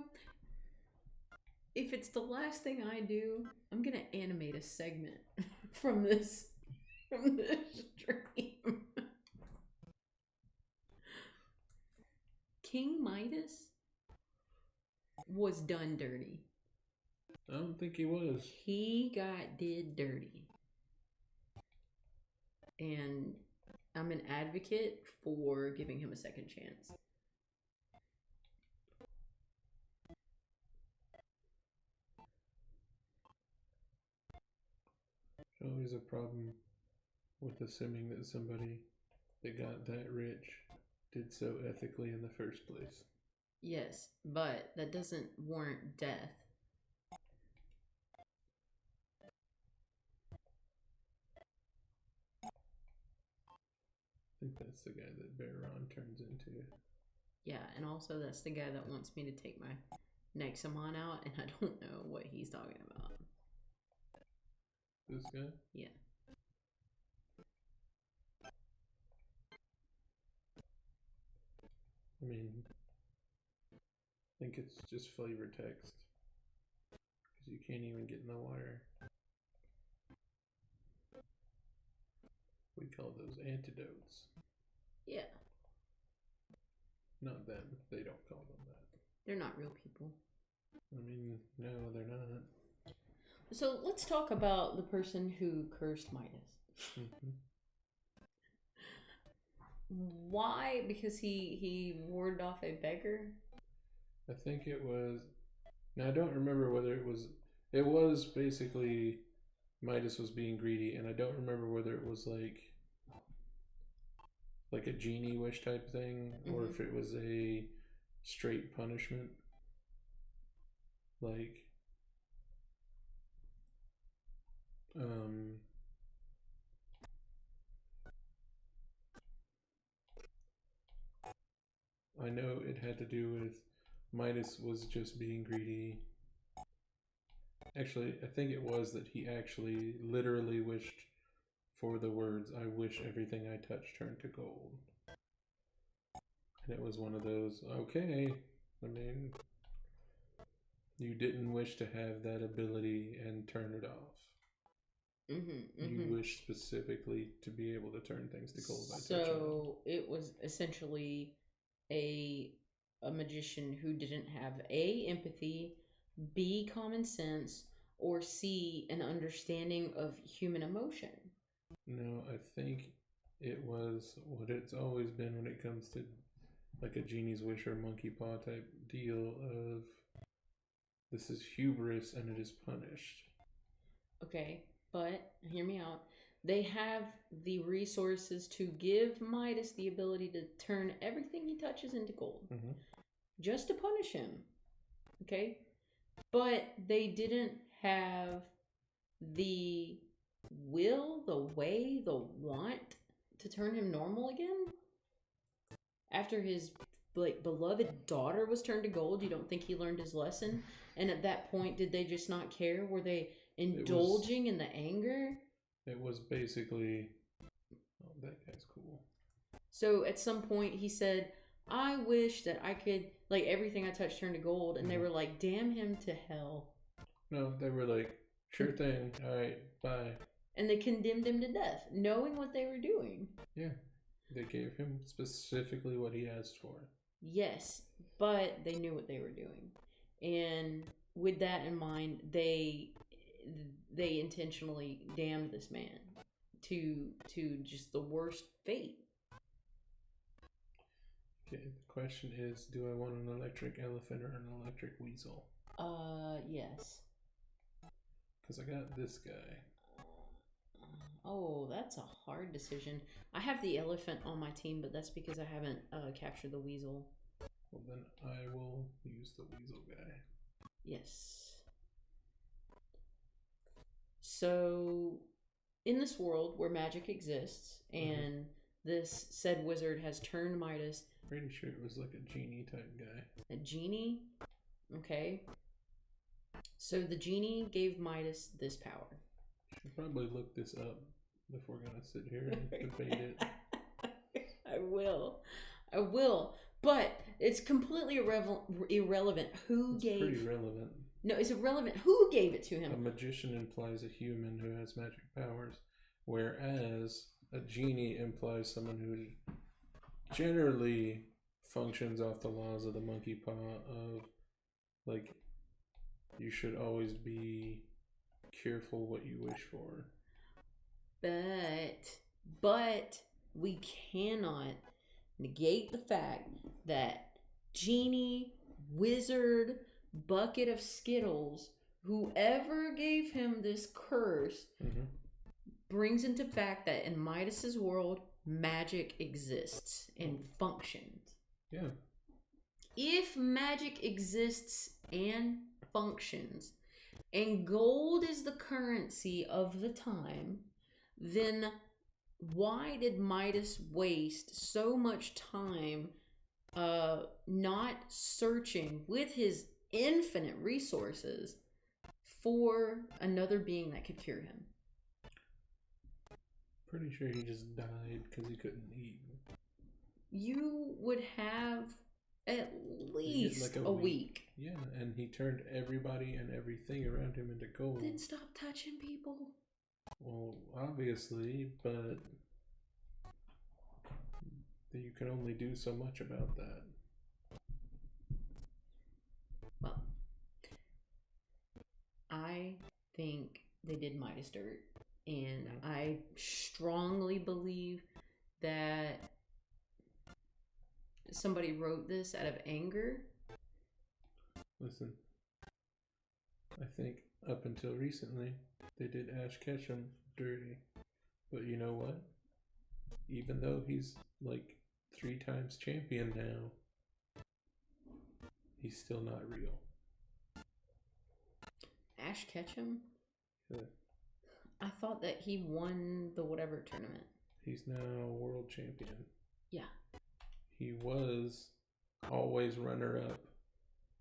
if it's the last thing I do, I'm gonna animate a segment from this stream. King Midas was done dirty. I don't think he was. He did dirty. And I'm an advocate for giving him a second chance. Always a problem with assuming that somebody that got that rich did so ethically in the first place. Yes, but that doesn't warrant death. I think that's the guy that Baron turns into. Yeah, and also that's the guy that wants me to take my Nexomon out, and I don't know what he's talking about. This guy? Yeah. I mean, I think it's just flavor text. Because you can't even get in the water. We call those antidotes. Yeah. Not them. They don't call them that. They're not real people. I mean, no, they're not. So let's talk about the person who cursed Midas. Mm-hmm. Why? Because he warded off a beggar? I think it was... Now, I don't remember whether it was... It was basically Midas was being greedy, and I don't remember whether it was like a genie wish type thing, or if it was a straight punishment. Like... I know it had to do with Midas was just being greedy. Actually, I think it was that he actually literally wished for the words, "I wish everything I touch turned to gold." And it was one of those, okay, I mean, you didn't wish to have that ability and turn it off. You wish specifically to be able to turn things to gold by touching them. So it was essentially a magician who didn't have A, empathy, B, common sense, or C, an understanding of human emotion. No, I think it was what it's always been when it comes to like a genie's wish or monkey paw type deal of this is hubris and it is punished. Okay, but hear me out. They have the resources to give Midas the ability to turn everything he touches into gold. Just to punish him. Okay? But they didn't have the will, the way, the want to turn him normal again. After his beloved daughter was turned to gold, you don't think he learned his lesson? And at that point, did they just not care? Were they indulging in the anger? It was basically, oh, that guy's cool. So at some point he said, I wish that I could, like, everything I touched turned to gold. And they were like, damn him to hell. No, they were like, sure thing. All right, bye. And they condemned him to death, knowing what they were doing. Yeah. They gave him specifically what he asked for. Yes, but they knew what they were doing. And with that in mind, they intentionally damned this man to just the worst fate. Okay, the question is, do I want an electric elephant or an electric weasel? Yes. Because I got this guy. Oh, that's a hard decision. I have the elephant on my team, but that's because I haven't captured the weasel. Well, then I will use the weasel guy. Yes. So, in this world where magic exists, and this said wizard has turned Midas... Pretty sure it was like a genie type guy. A genie? Okay. So the genie gave Midas this power. Should probably look this up if we're going to sit here and debate it. I will. But it's completely irrelevant who it's gave... pretty relevant. No, it's irrelevant who gave it to him. A magician implies a human who has magic powers, whereas a genie implies someone who generally functions off the laws of the monkey paw of, like, you should always be careful what you wish for. But we cannot negate the fact that genie, wizard, bucket of Skittles, whoever gave him this curse, brings into fact that in Midas's world, magic exists and functions. Yeah. If magic exists and functions, and gold is the currency of the time, then why did Midas waste so much time not searching with his infinite resources for another being that could cure him? Pretty sure he just died because he couldn't eat. You would have at least like a week. Yeah, and he turned everybody and everything around him into gold. Then stop touching people. Well, obviously, but you can only do so much about that. Well, I think they did Midas dirt, and I strongly believe that somebody wrote this out of anger. Listen, I think up until recently, they did Ash Ketchum dirty. But you know what? Even though he's like 3 times champion now, he's still not real. Ash Ketchum? Yeah. I thought that he won the whatever tournament. He's now world champion. Yeah. He was always runner-up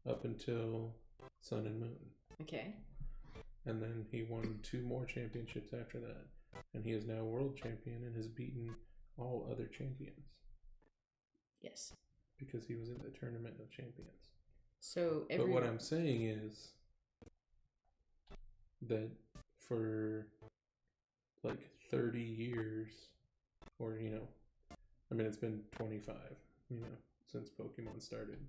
up until Sun and Moon. Okay. And then he won 2 more championships after that. And he is now world champion and has beaten all other champions. Yes. Because he was in the tournament of champions. So But what I'm saying is that for like 30 years, or, you know, I mean, it's been 25, you know, since Pokemon started.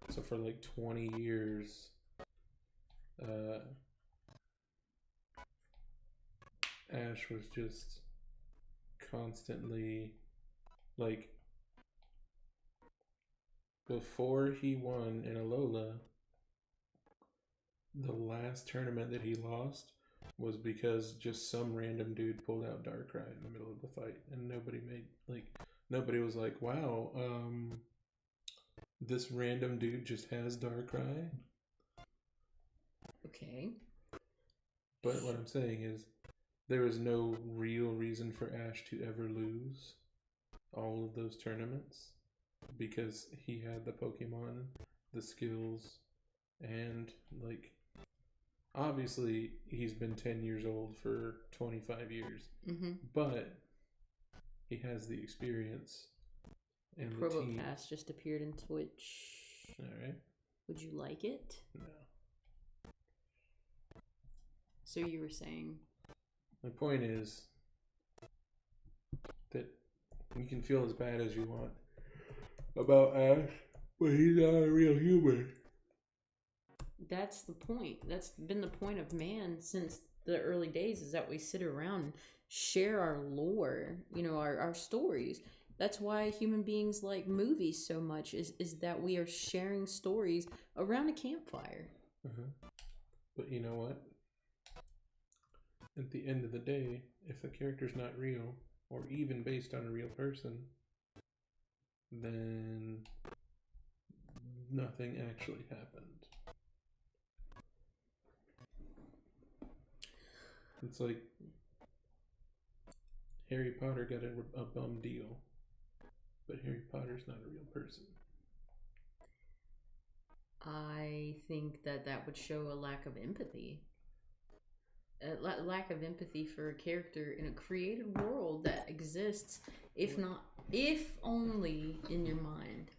So for like 20 years, Ash was just constantly, like, before he won in Alola, the last tournament that he lost was because just some random dude pulled out Darkrai in the middle of the fight, and nobody was like, wow, this random dude just has Darkrai. Okay. But what I'm saying is, there was no real reason for Ash to ever lose all of those tournaments because he had the Pokemon, the skills, and, like, obviously he's been 10 years old for 25 years, but he has the experience and the team. Probopass just appeared in Twitch. All right. Would you like it? No. So you were saying... My point is that you can feel as bad as you want about Ash, but he's not a real human. That's the point. That's been the point of man since the early days, is that we sit around and share our lore, you know, our stories. That's why human beings like movies so much, is that we are sharing stories around a campfire. But you know what? At the end of the day, if the character's not real, or even based on a real person, then nothing actually happened. It's like Harry Potter got a bum deal, but Harry Potter's not a real person. I think that would show a lack of empathy. A lack of empathy for a character in a created world that exists, if only in your mind.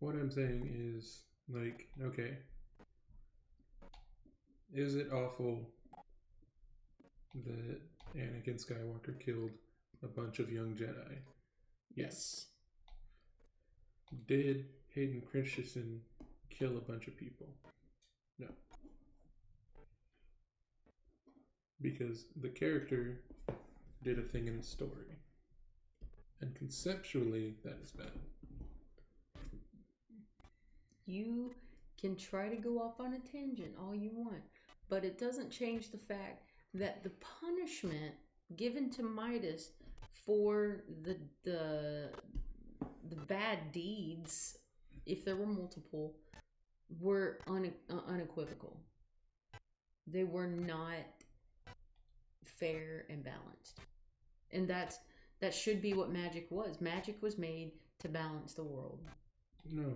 What I'm saying is, like, okay, is it awful that Anakin Skywalker killed a bunch of young Jedi? Yes. Did Hayden Christensen kill a bunch of people? No. Because the character did a thing in his story. And conceptually, that is bad. You can try to go off on a tangent all you want, but it doesn't change the fact that the punishment given to Midas for the bad deeds, if there were multiple, were unequivocal. They were not fair and balanced. And that should be what magic was. Magic was made to balance the world. No.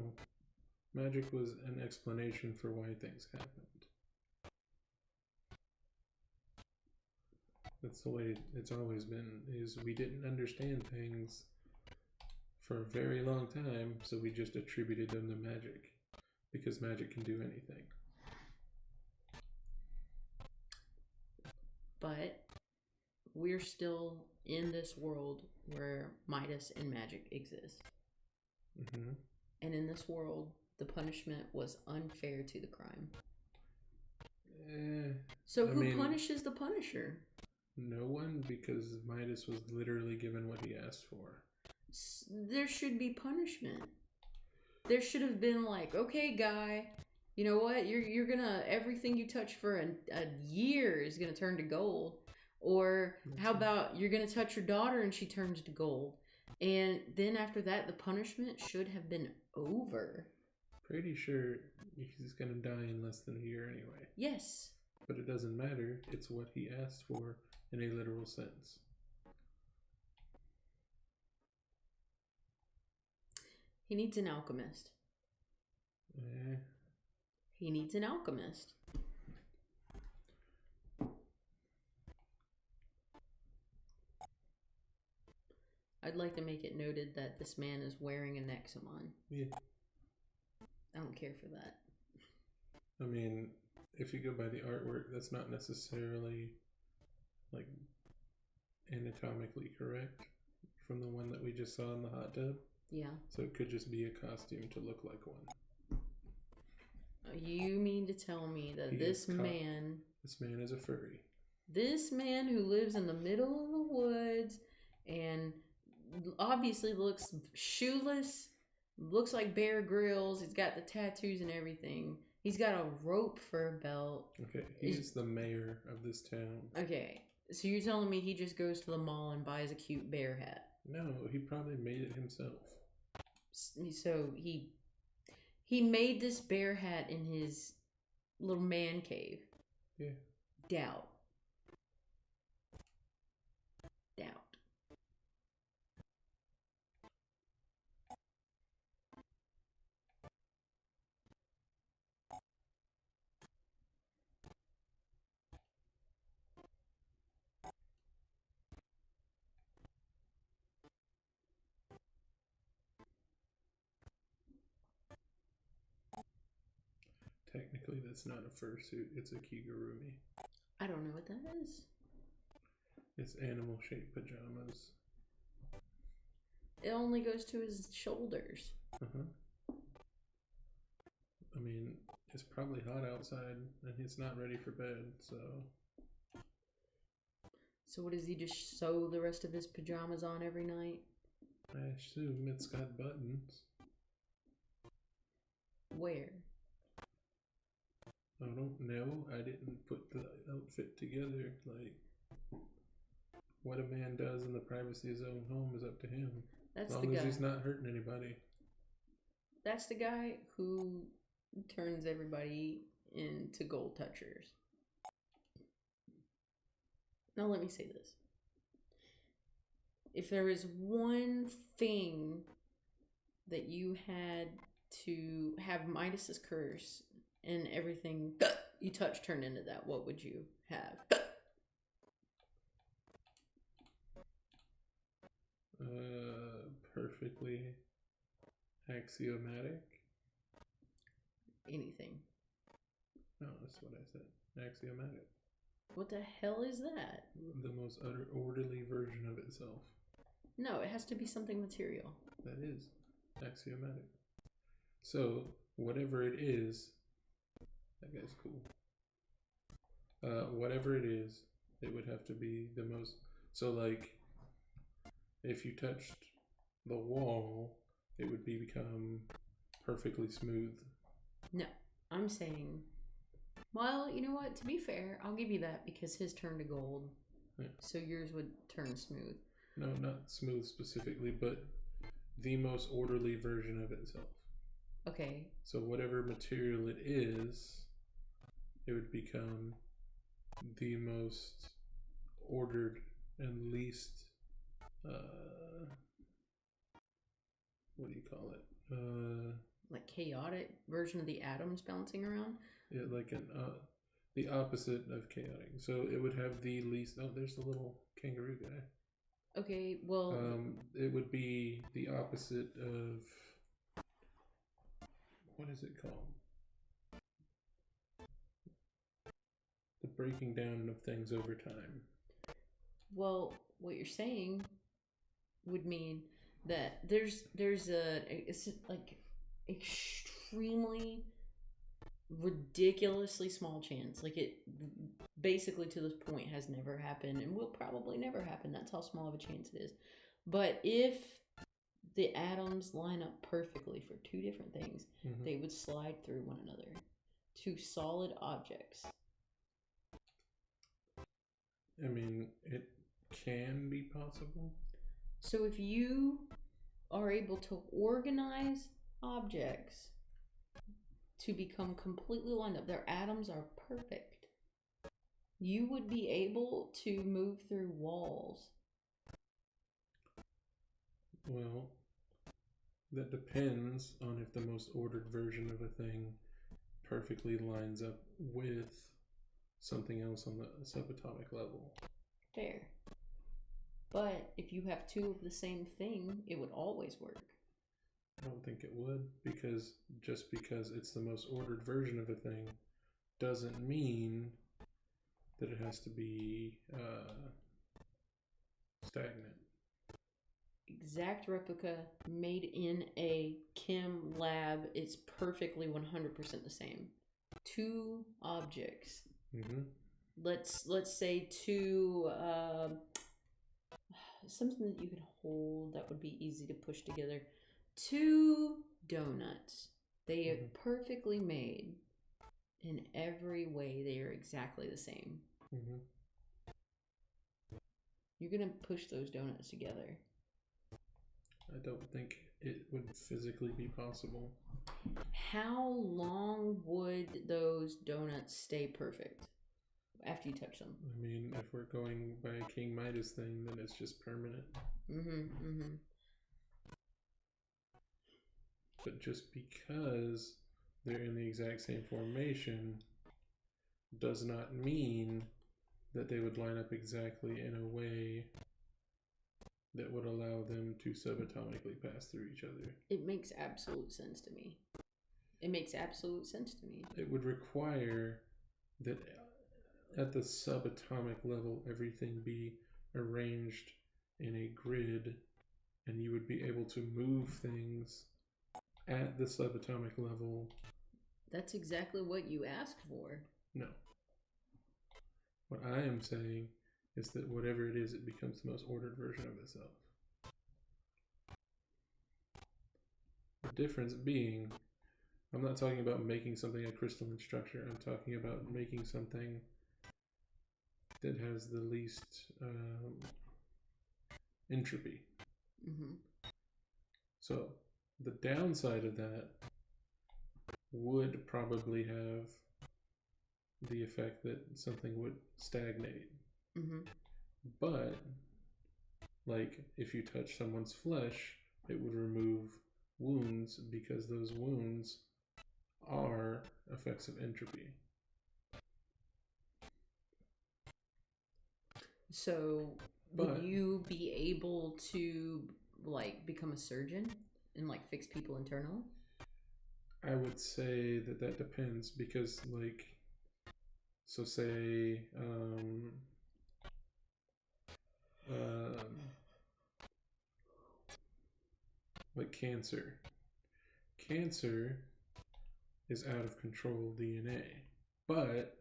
Magic was an explanation for why things happened. That's the way it's always been, is we didn't understand things for a very long time, so we just attributed them to magic. Because magic can do anything. But we're still in this world where Midas and magic exist. Mm-hmm. And in this world, the punishment was unfair to the crime. So who punishes the Punisher? No one, because Midas was literally given what he asked for. There should be punishment. There should have been like, okay, guy, you know what? You're gonna, everything you touch for a year is gonna turn to gold. Or how about you're gonna touch your daughter and she turns to gold. And then after that, the punishment should have been over. Pretty sure he's gonna die in less than a year anyway. Yes. But it doesn't matter. It's what he asked for in a literal sense. He needs an alchemist. He needs an alchemist. I'd like to make it noted that this man is wearing a Nexomon. Yeah. I don't care for that. I mean, if you go by the artwork, that's not necessarily like anatomically correct from the one that we just saw in the hot tub. Yeah. So it could just be a costume to look like one. You mean to tell me that this man is a furry. This man who lives in the middle of the woods and obviously looks shoeless, looks like Bear Grylls. He's got the tattoos and everything. He's got a rope for a belt. Okay, he's the mayor of this town. Okay, so you're telling me he just goes to the mall and buys a cute bear hat? No, he probably made it himself. So he made this bear hat in his little man cave. Yeah. Doubt. Technically, that's not a fursuit. It's a kigurumi. I don't know what that is. It's animal-shaped pajamas. It only goes to his shoulders. Uh-huh. I mean, it's probably hot outside, and he's not ready for bed, so... So what, does he just sew the rest of his pajamas on every night? I assume it's got buttons. Where? I don't know. I didn't put the outfit together. Like, what a man does in the privacy of his own home is up to him. That's as long as he's not hurting anybody. That's the guy who turns everybody into gold touchers. Now let me say this. If there is one thing that you had to have Midas's curse and everything you touch turned into that, what would you have? Perfectly axiomatic. anything. No, that's what I said. Axiomatic. What the hell is that? The most utter orderly version of itself. No, it has to be something material. That is axiomatic. So, whatever it is, that guy's cool. Whatever it is, it would have to be the most. So, like, if you touched the wall, it would become perfectly smooth. No, I'm saying, well, you know what? To be fair, I'll give you that because his turned to gold. Yeah. So yours would turn smooth. No, not smooth specifically, but the most orderly version of itself. Okay. So whatever material it is, it would become the most ordered and least, what do you call it? Like chaotic version of the atoms bouncing around? Yeah, like the opposite of chaotic. So it would have the least. Oh, there's the little kangaroo guy. Okay, well, it would be the opposite of, what is it called? The breaking down of things over time. Well, what you're saying would mean that there's it's like extremely ridiculously small chance, like it basically to this point has never happened and will probably never happen. That's how small of a chance it is. But if the atoms line up perfectly for two different things, they would slide through one another. Two solid objects. I mean, it can be possible. So if you are able to organize objects to become completely lined up, their atoms are perfect, you would be able to move through walls. Well, that depends on if the most ordered version of a thing perfectly lines up with something else on the subatomic level. Fair. But if you have two of the same thing, it would always work. I don't think it would, because just because it's the most ordered version of a thing doesn't mean that it has to be stagnant. Exact replica made in a chem lab. It's perfectly 100% the same. Two objects. Let's say two something that you could hold that would be easy to push together. Two donuts. They are perfectly made in every way. They are exactly the same. You're gonna push those donuts together. I don't think it would physically be possible. How long would those donuts stay perfect after you touch them? I mean, if we're going by a King Midas thing, then it's just permanent. But just because they're in the exact same formation does not mean that they would line up exactly in a way that would allow them to subatomically pass through each other. It makes absolute sense to me. It makes absolute sense to me. It would require that at the subatomic level, everything be arranged in a grid, and you would be able to move things at the subatomic level. That's exactly what you asked for. No. What I am saying is that whatever it is, it becomes the most ordered version of itself. The difference being, I'm not talking about making something a crystalline structure. I'm talking about making something that has the least entropy. So the downside of that would probably have the effect that something would stagnate. But like if you touch someone's flesh, it would remove wounds because those wounds are effects of entropy. So would you be able to like become a surgeon and like fix people internally? I would say that depends because, like, so say, like cancer. Cancer is out of control DNA, but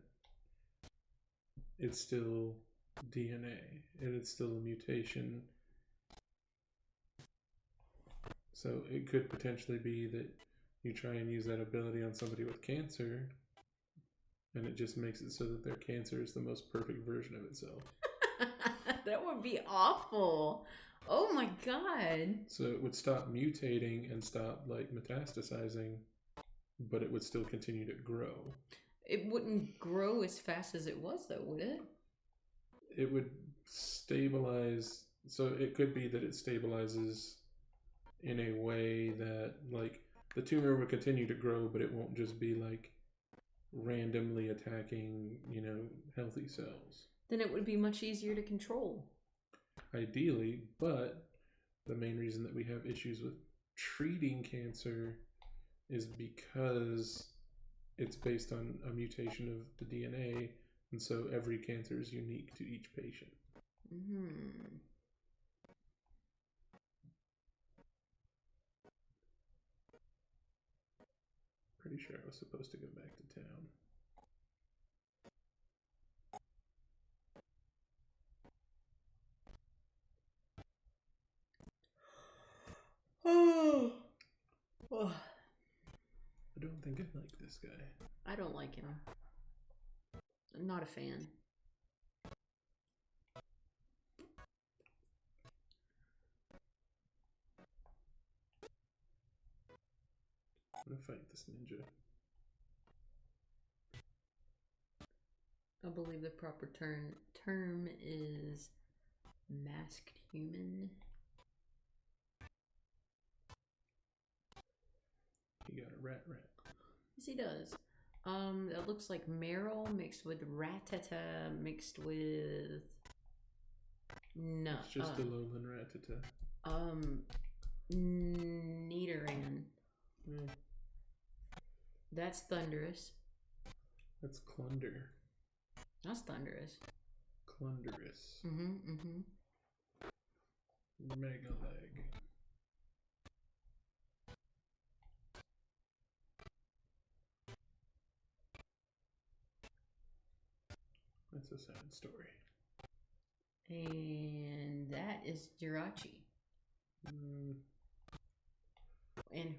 it's still DNA and it's still a mutation. So it could potentially be that you try and use that ability on somebody with cancer and it just makes it so that their cancer is the most perfect version of itself. That would be awful. Oh my god. So it would stop mutating and stop like metastasizing, but it would still continue to grow. It wouldn't grow as fast as it was, though, would it? It would stabilize. So it could be that it stabilizes in a way that, like, the tumor would continue to grow, but it won't just be like randomly attacking, healthy cells. Then it would be much easier to control. Ideally, but the main reason that we have issues with treating cancer is because it's based on a mutation of the DNA, and so every cancer is unique to each patient. Mm-hmm. Pretty sure I was supposed to go back to town. Oh. I don't think I like this guy. I don't like him. I'm not a fan. I'm gonna fight this ninja. I believe the proper term is masked human. He got a rat. Yes, he does. That looks like Meryl mixed with Ratata mixed with no. It's just a lowland Ratata. Nidoran. That's Thundurus. That's Clunder. That's Thundurus. Clundurus. Mm-hmm. Mega Leg. That's a sad story. And that is Jirachi. And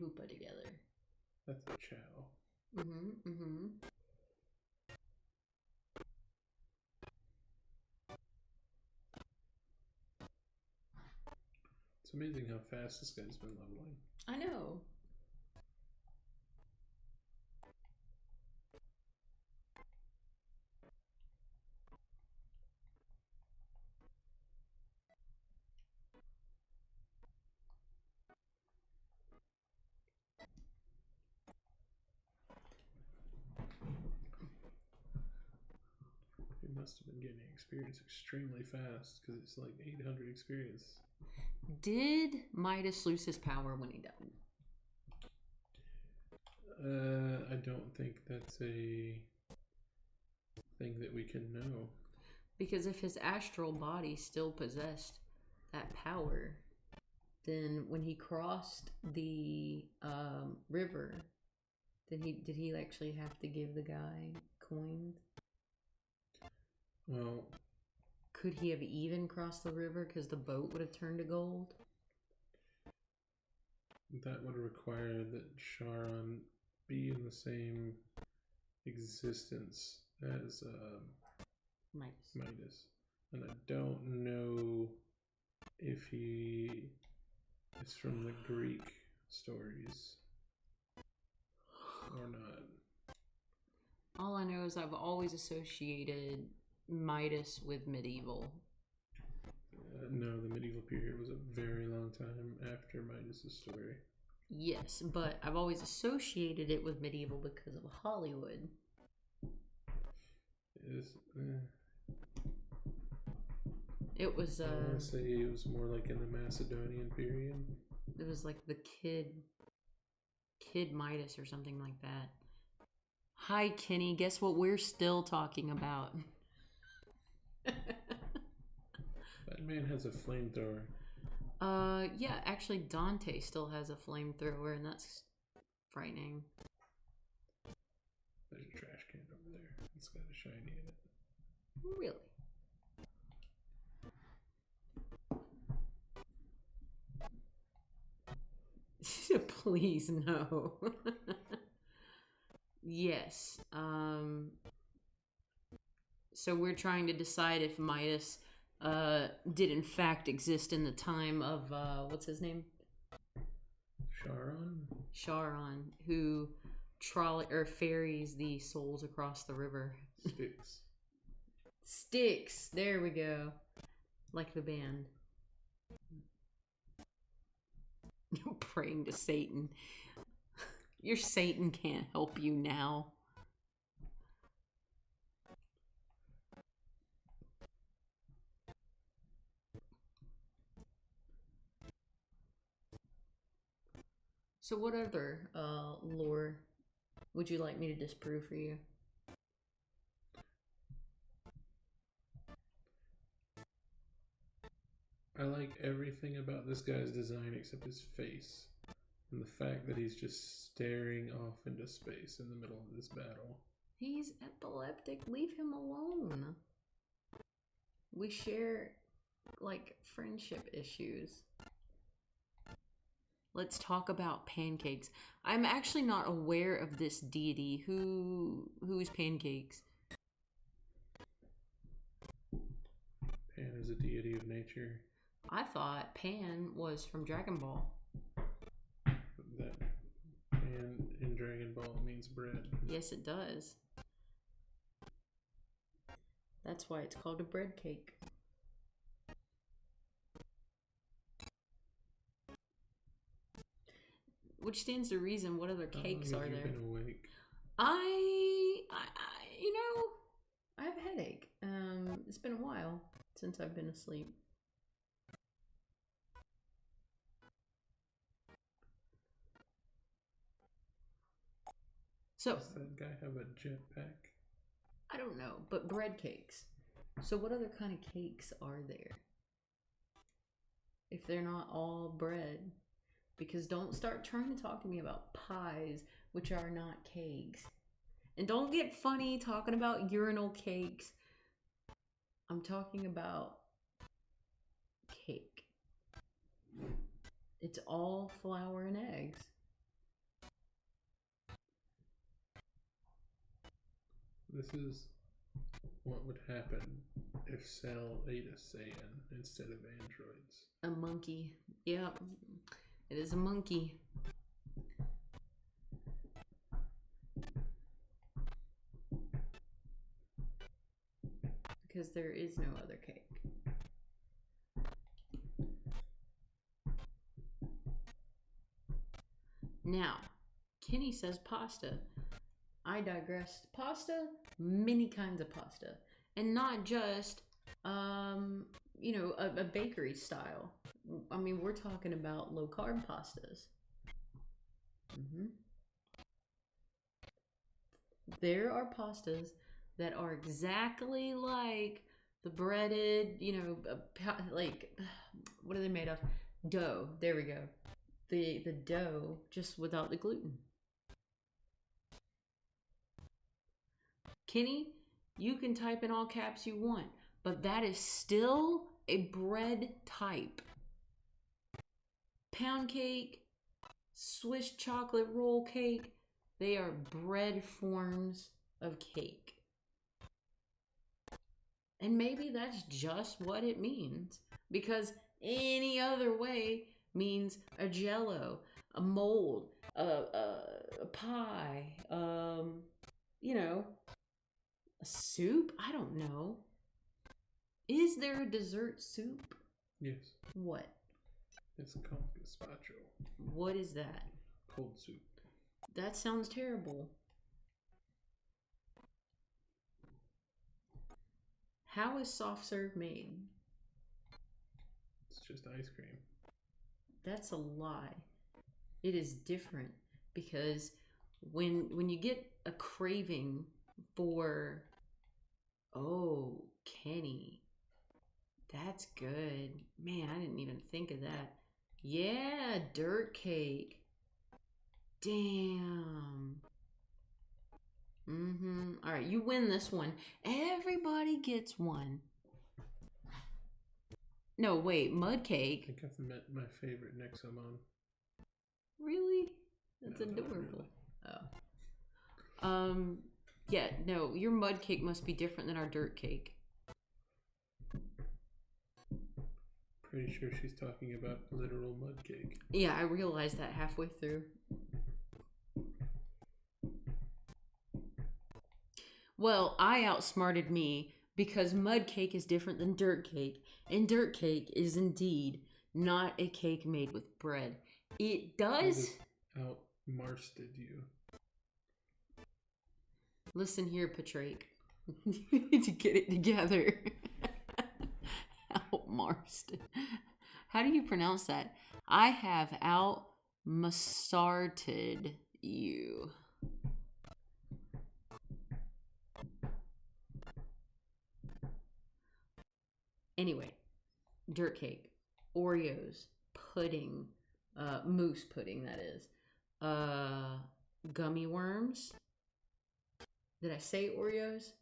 Hoopa together. That's a Chow. Mm-hmm. It's amazing how fast this guy's been leveling. I know. He must have been getting experience extremely fast because it's like 800 experience. Did Midas lose his power when he died? I don't think that's a thing that we can know. Because if his astral body still possessed that power, then when he crossed the river, did he actually have to give the guy coins? Well, could he have even crossed the river because the boat would have turned to gold? That would require that Charon be in the same existence as Midas. And I don't know if he is from the Greek stories or not. All I know is I've always associated Midas with medieval. No, the medieval period was a very long time after Midas' story. Yes, but I've always associated it with medieval because of Hollywood. It was. I want to say it was more like in the Macedonian period. It was like the Kid Midas or something like that. Hi, Kenny. Guess what we're still talking about? That man has a flamethrower. Yeah, actually Dante still has a flamethrower, and that's frightening. There's a trash can over there. It's got a shiny in it. Really? Please, no. Yes. So we're trying to decide if Midas did in fact exist in the time of what's his name? Charon, who ferries the souls across the river. Styx. There we go. Like the band. Praying to Satan. Your Satan can't help you now. So what other lore would you like me to disprove for you? I like everything about this guy's design except his face. And the fact that he's just staring off into space in the middle of this battle. He's epileptic. Leave him alone. We share, like, friendship issues. Let's talk about Pancakes. I'm actually not aware of this deity. Who's Pancakes? Pan is a deity of nature. I thought Pan was from Dragon Ball. That Pan in Dragon Ball means bread. Yes, it does. That's why it's called a bread cake. Which stands to reason, what other cakes are there? Been awake? I have a headache. It's been a while since I've been asleep. So does that guy have a jetpack? I don't know, but bread cakes. So what other kind of cakes are there? If they're not all bread. Because don't start trying to talk to me about pies, which are not cakes. And don't get funny talking about urinal cakes. I'm talking about cake. It's all flour and eggs. This is what would happen if Cell ate a Saiyan instead of androids. A monkey. Yep. It is a monkey. Because there is no other cake. Now, Kenny says pasta. I digressed. Pasta, many kinds of pasta. And not just, a bakery style. I mean, we're talking about low-carb pastas. There are pastas that are exactly like the breaded, like, what are they made of? Dough. There we go. The dough, just without the gluten. Kenny, you can type in all caps you want, but that is still a bread type. Pound cake, Swiss chocolate roll cake, they are bread forms of cake. And maybe that's just what it means, because any other way means a jello, a mold, a pie, a soup? I don't know. Is there a dessert soup? Yes. What? It's called gazpacho. What is that? Cold soup. That sounds terrible. How is soft serve made? It's just ice cream. That's a lie. It is different. because when you get a craving for, oh, Kenny, that's good. Man, I didn't even think of that. Yeah, dirt cake. Damn. All right, you win this one. Everybody gets one. No, wait, mud I cake. think I've met my favorite Nexomon. Really? That's No, not adorable. really. Oh. Yeah, no, your mud cake must be different than our dirt cake. Pretty sure she's talking about literal mud cake. Yeah, I realized that halfway through. Well, I outsmarted me because mud cake is different than dirt cake, and dirt cake is indeed not a cake made with bread. It does. Outmarsted you. Listen here, Patrick. You need to get it together. Outmarsted. How do you pronounce that? I have outmarsted you. Anyway, dirt cake, Oreos, pudding, mousse pudding, that is, gummy worms. Did I say Oreos?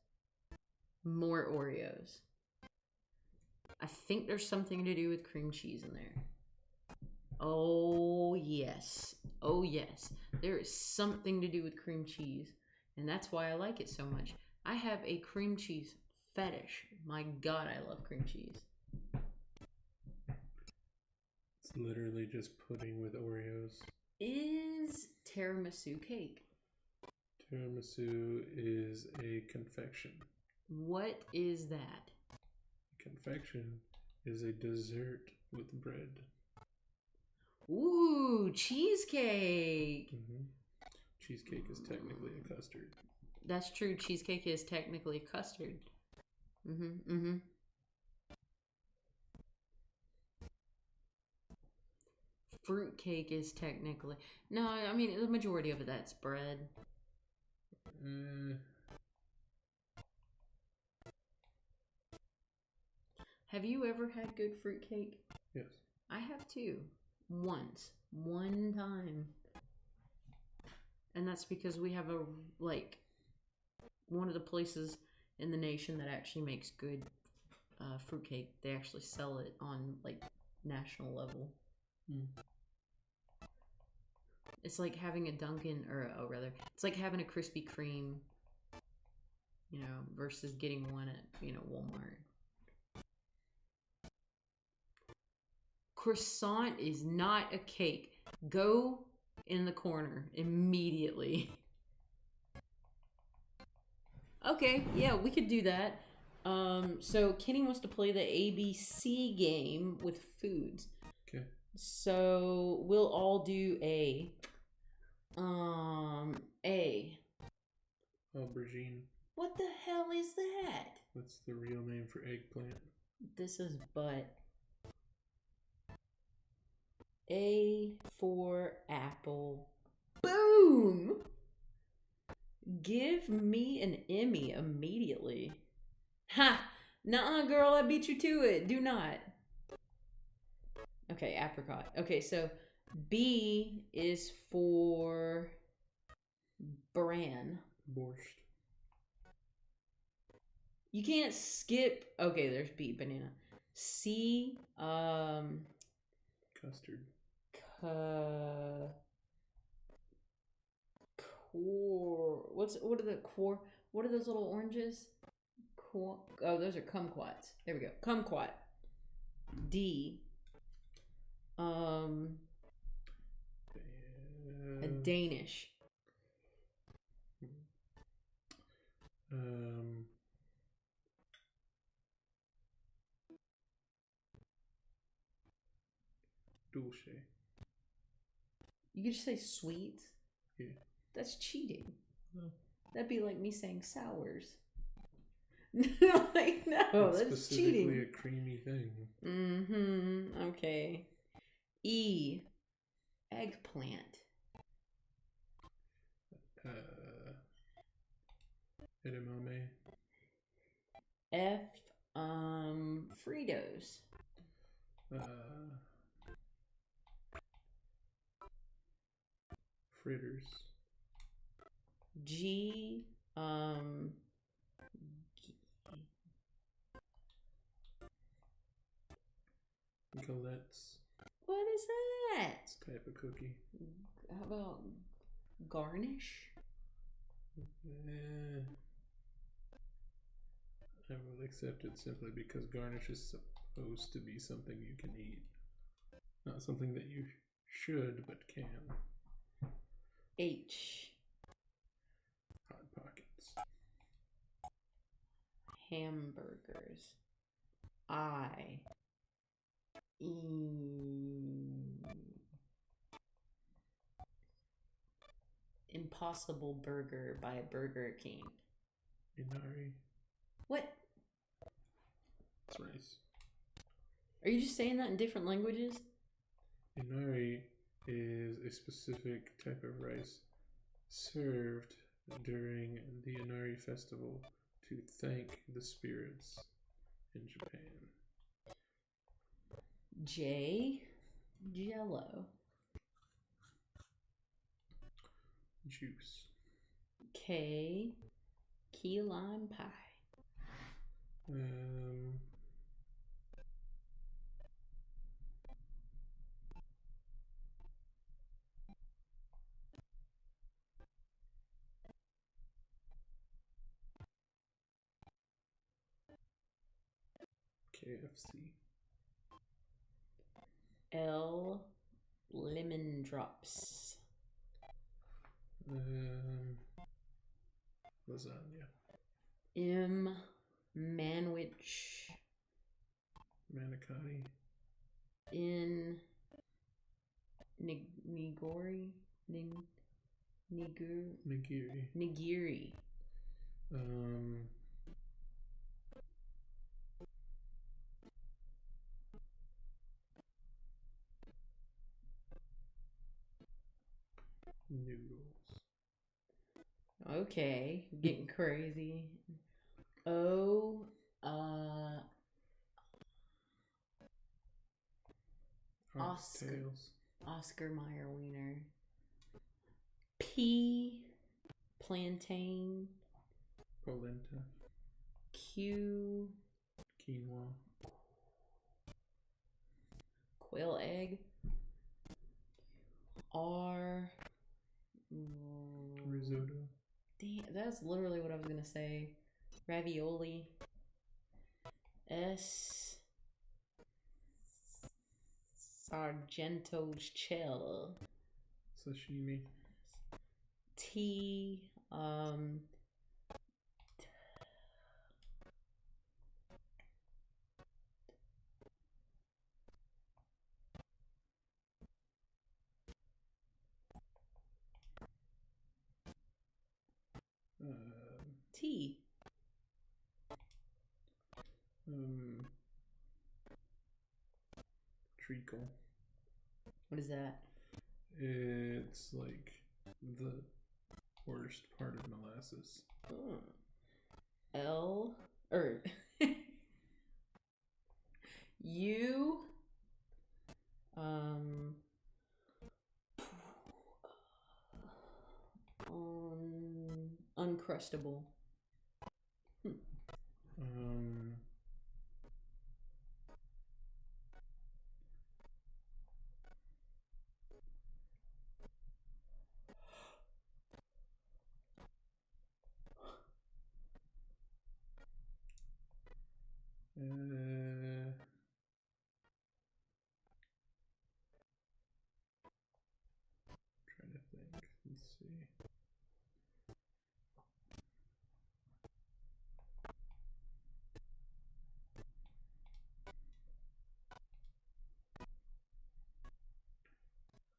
More Oreos. I think there's something to do with cream cheese in there. Oh, yes. Oh, yes. There is something to do with cream cheese, and that's why I like it so much. I have a cream cheese fetish. My God, I love cream cheese. It's literally just pudding with Oreos. Is tiramisu cake? Tiramisu is a confection. What is that? Confection is a dessert with bread. Ooh, cheesecake. Cheesecake is technically a custard. That's true. Cheesecake is technically custard. Fruit cake is technically... No, I mean, the majority of it, that's bread. Have you ever had good fruit cake? Yes. I have too. Once. One time. And that's because we have one of the places in the nation that actually makes good fruitcake. They actually sell it on national level. It's like having a Dunkin', it's like having a Krispy Kreme, versus getting one at, Walmart. Croissant is not a cake. Go in the corner immediately. Okay, yeah, we could do that. So Kenny wants to play the ABC game with foods. Okay. So we'll all do A. Aubergine. What the hell is that? What's the real name for eggplant? This is butt. A for apple. Boom! Give me an Emmy immediately. Ha! Nuh-uh, girl, I beat you to it. Do not. Okay, apricot. Okay, so B is for Bran. Borscht. You can't skip. Okay, there's B, banana. C, Custard. What are those little oranges? Oh, those are kumquats. There we go. Kumquat. D. A Danish. Dulce. You could just say sweet. Yeah. That's cheating. No. That'd be like me saying sours. No, that's cheating. Specifically a creamy thing. Okay. E. Eggplant. Edamame. F. Fritos. Fritters. G. Galettes. What is that? It's a type of cookie. How about garnish? I will accept it simply because garnish is supposed to be something you can eat, not something that you should but can. H. Hot Pockets. Hamburgers. I. Impossible Burger by Burger King. Inari. What? It's rice. Are you just saying that in different languages? Inari is a specific type of rice served during the Inari festival to thank the spirits in Japan. J. Jello. Juice. K. Key lime pie. KFC. L. Lemon drops. Lasagna. M. Manwich. Manicotti. N. Nigori. Nigiri. Nigiri. Noodles. Okay, getting crazy. O. Oscar Mayer Wiener. P. Plantain. Polenta. Q. Quinoa. Quail egg. R. Risotto. Damn, that's literally what I was gonna say. Ravioli. S. Sargento's Shell. Sashimi. T. T. Treacle. What is that? It's like the worst part of molasses. L. U. Uncrustable. Trying to think. Let's see.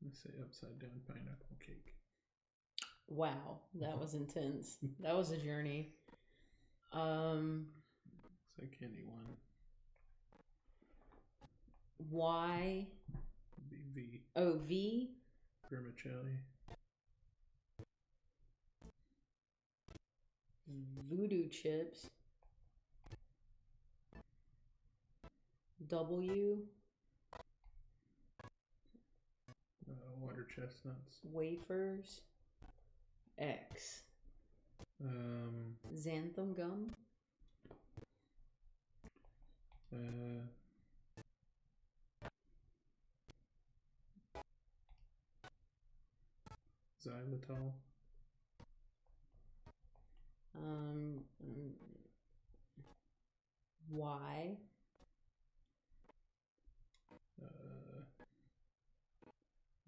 I'm gonna say upside down pineapple cake. Wow, that was intense. That was a journey. Looks like anyone. Y. V. Oh, V. Vermicelli. Voodoo chips. W. Water chestnuts. Wafers. X. Xanthan gum. Xylitol. Y.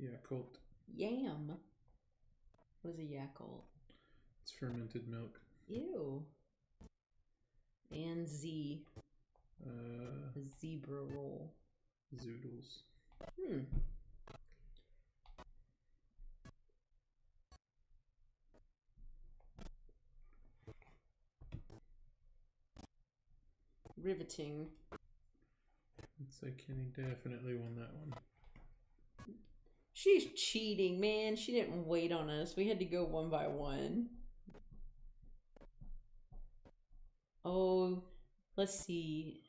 Yakult. Yam. What is a Yakult? It's fermented milk. Ew. And Z. A zebra roll. Zoodles. Riveting. It's like Kenny definitely won that one. She's cheating, man. She didn't wait on us. We had to go one by one. Oh, let's see.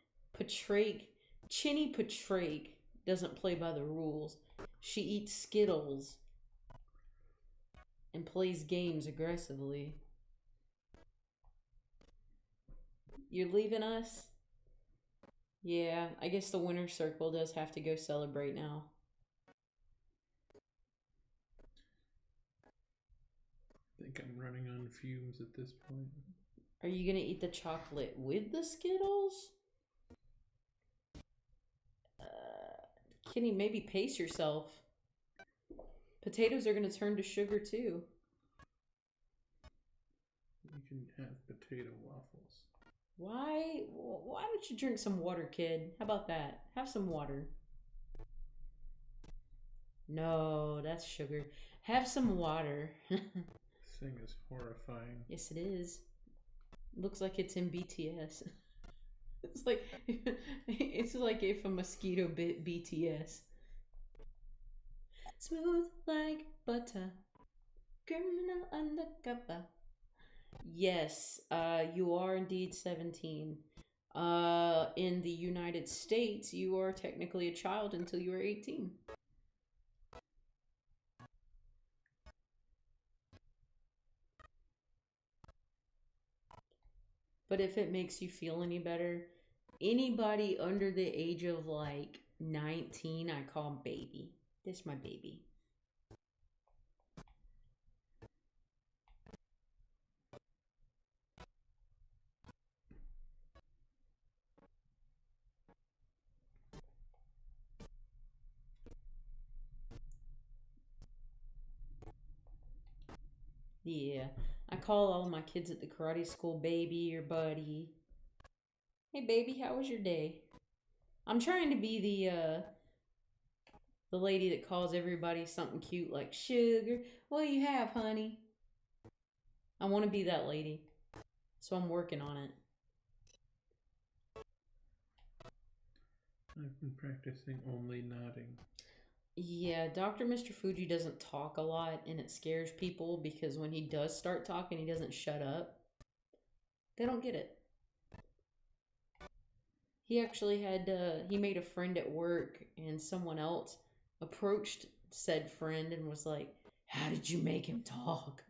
Chinny Patrake doesn't play by the rules. She eats Skittles and plays games aggressively. You're leaving us? Yeah, I guess the winner's circle does have to go celebrate now. I think I'm running on fumes at this point. Are you going to eat the chocolate with the Skittles? Kenny, maybe pace yourself. Potatoes are going to turn to sugar too. You can have potato waffles. Why don't you drink some water, kid? How about that? Have some water. No, that's sugar. Have some water. This thing is horrifying. Yes, it is. Looks like it's in BTS. It's like if a mosquito bit BTS. Smooth like butter, criminal undercover. Yes, you are indeed 17. In the United States, you are technically a child until you are 18. But if it makes you feel any better, anybody under the age of like 19, I call baby. This is my baby. Yeah, I call all my kids at the karate school baby or buddy. Hey baby, how was your day? I'm trying to be the lady that calls everybody something cute like sugar. What do you have, honey? I want to be that lady. So I'm working on it. I've been practicing only nodding. Yeah, Dr. Mr. Fuji doesn't talk a lot, and it scares people because when he does start talking, he doesn't shut up. They don't get it. He actually he made a friend at work, and someone else approached said friend and was like, "How did you make him talk?"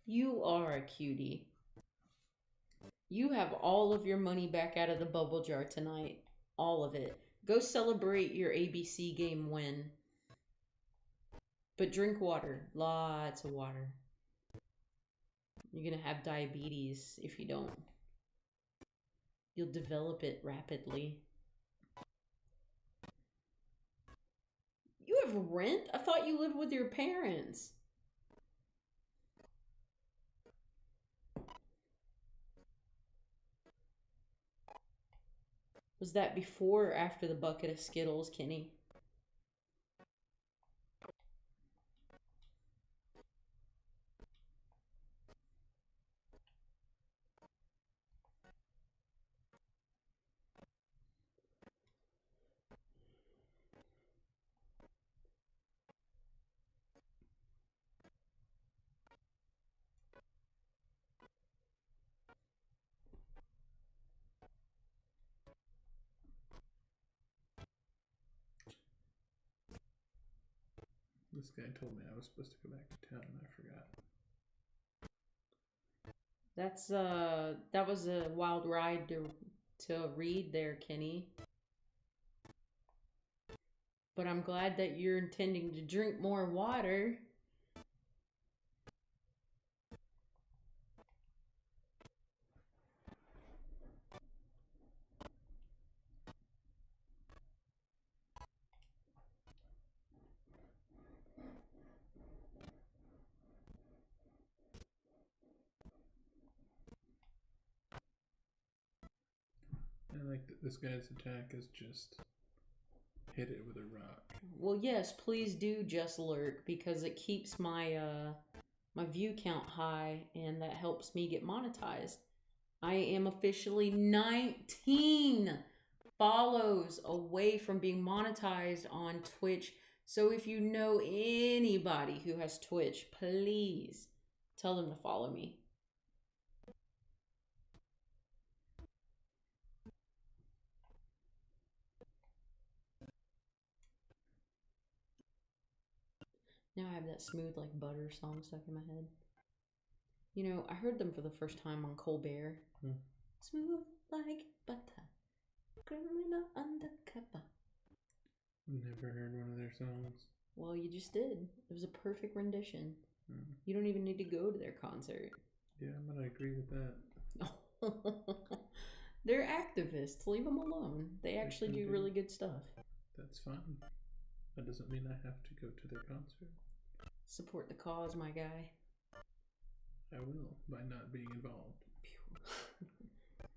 You are a cutie. You have all of your money back out of the bubble jar tonight. All of it. Go celebrate your ABC game win. But drink water. Lots of water. You're going to have diabetes if you don't. You'll develop it rapidly. You have rent? I thought you lived with your parents. Was that before or after the bucket of Skittles, Kenny? This guy told me I was supposed to go back to town and I forgot. That was a wild ride to read there, Kenny. But I'm glad that you're intending to drink more water. I like that this guy's attack is just hit it with a rock. Well, yes, please do just lurk because it keeps my my view count high and that helps me get monetized. I am officially 19 follows away from being monetized on Twitch. So if you know anybody who has Twitch, please tell them to follow me. Now I have that Smooth Like Butter song stuck in my head. You know, I heard them for the first time on Colbert. Smooth like butter, criminal undercover. Never heard one of their songs. Well, you just did. It was a perfect rendition. You don't even need to go to their concert. Yeah, I'm gonna agree with that. They're activists. Leave them alone. They actually do really good stuff. That's fine. That doesn't mean I have to go to their concert. Support the cause, my guy. I will, by not being involved.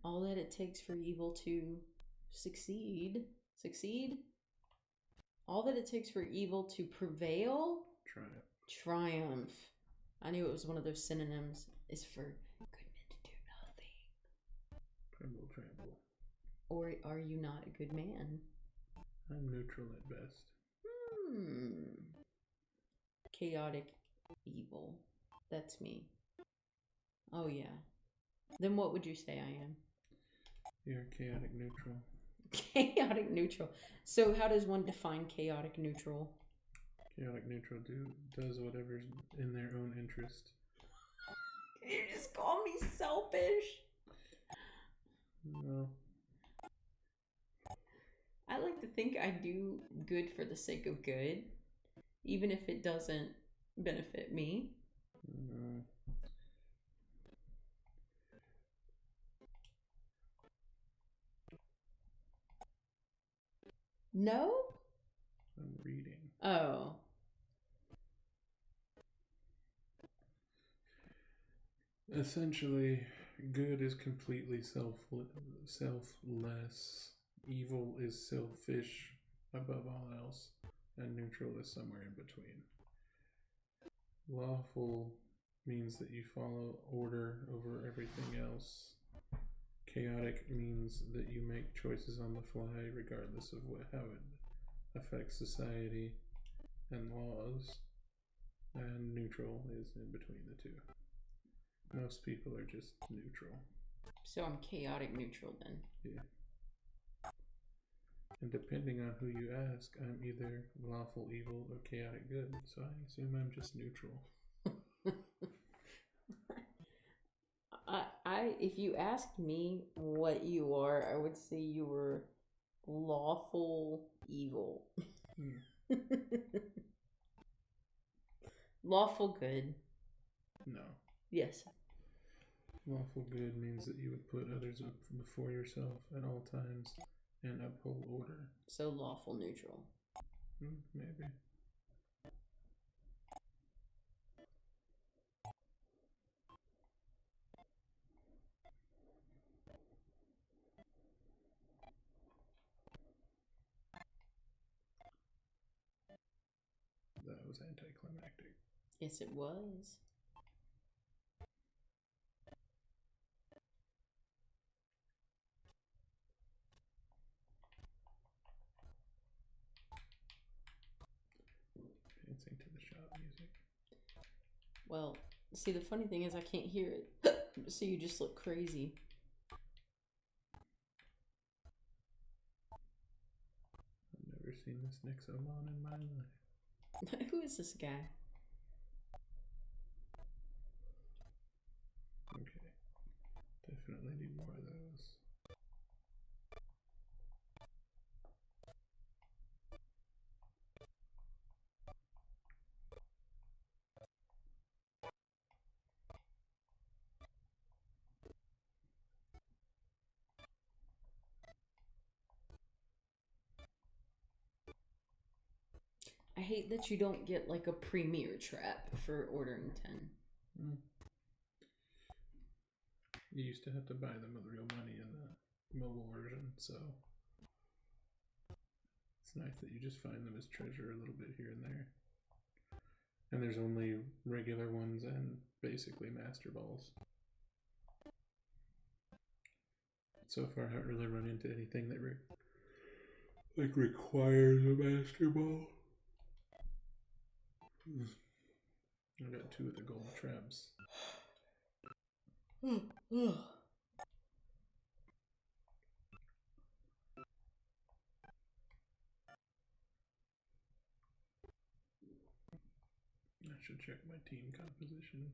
All that it takes for evil to succeed. Succeed? All that it takes for evil to prevail? Triumph. Triumph. I knew it was one of those synonyms. Is for good men to do nothing. Tremble, tremble. Or are you not a good man? I'm neutral at best. Chaotic evil. That's me. Oh, yeah. Then what would you say I am? You're chaotic neutral. Chaotic neutral. So how does one define chaotic neutral? Chaotic neutral does whatever's in their own interest. You just call me selfish? No. I like to think I do good for the sake of good, even if it doesn't benefit me. No. No? I'm reading. Oh. Essentially, good is completely selfless. Evil is selfish above all else, and neutral is somewhere in between. Lawful means that you follow order over everything else. Chaotic means that you make choices on the fly regardless of how it affects society and laws. And neutral is in between the two. Most people are just neutral. So I'm chaotic neutral then. Yeah. And depending on who you ask, I'm either lawful evil or chaotic good. So I assume I'm just neutral. If you asked me what you are, I would say you were lawful evil. Lawful good. No. Yes. Lawful good means that you would put others before yourself at all times and uphold order. So lawful neutral. Maybe. That was anticlimactic. Yes, it was. Dancing to the shop music. Well, see, the funny thing is I can't hear it. So you just look crazy. I've never seen this Nexomon in my life. Who is this guy? Okay. Definitely need more of those. I hate that you don't get like a premier trap for ordering 10. You used to have to buy them with real money in the mobile version, so it's nice that you just find them as treasure a little bit here and there. And there's only regular ones and basically Master Balls. So far, I haven't really run into anything that requires a Master Ball. I got 2 of the gold traps. I should check my team composition.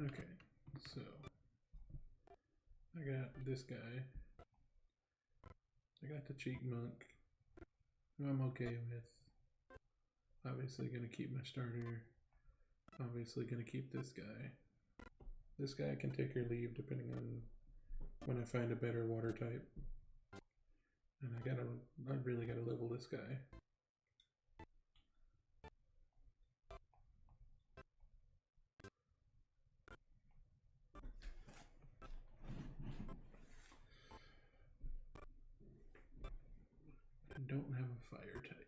Okay, so I got this guy. I got the Cheat Monk, who I'm okay with. Obviously gonna keep my starter. Obviously gonna keep this guy. This guy can take or leave depending on when I find a better water type. And I really gotta level this guy. I don't have a fire type.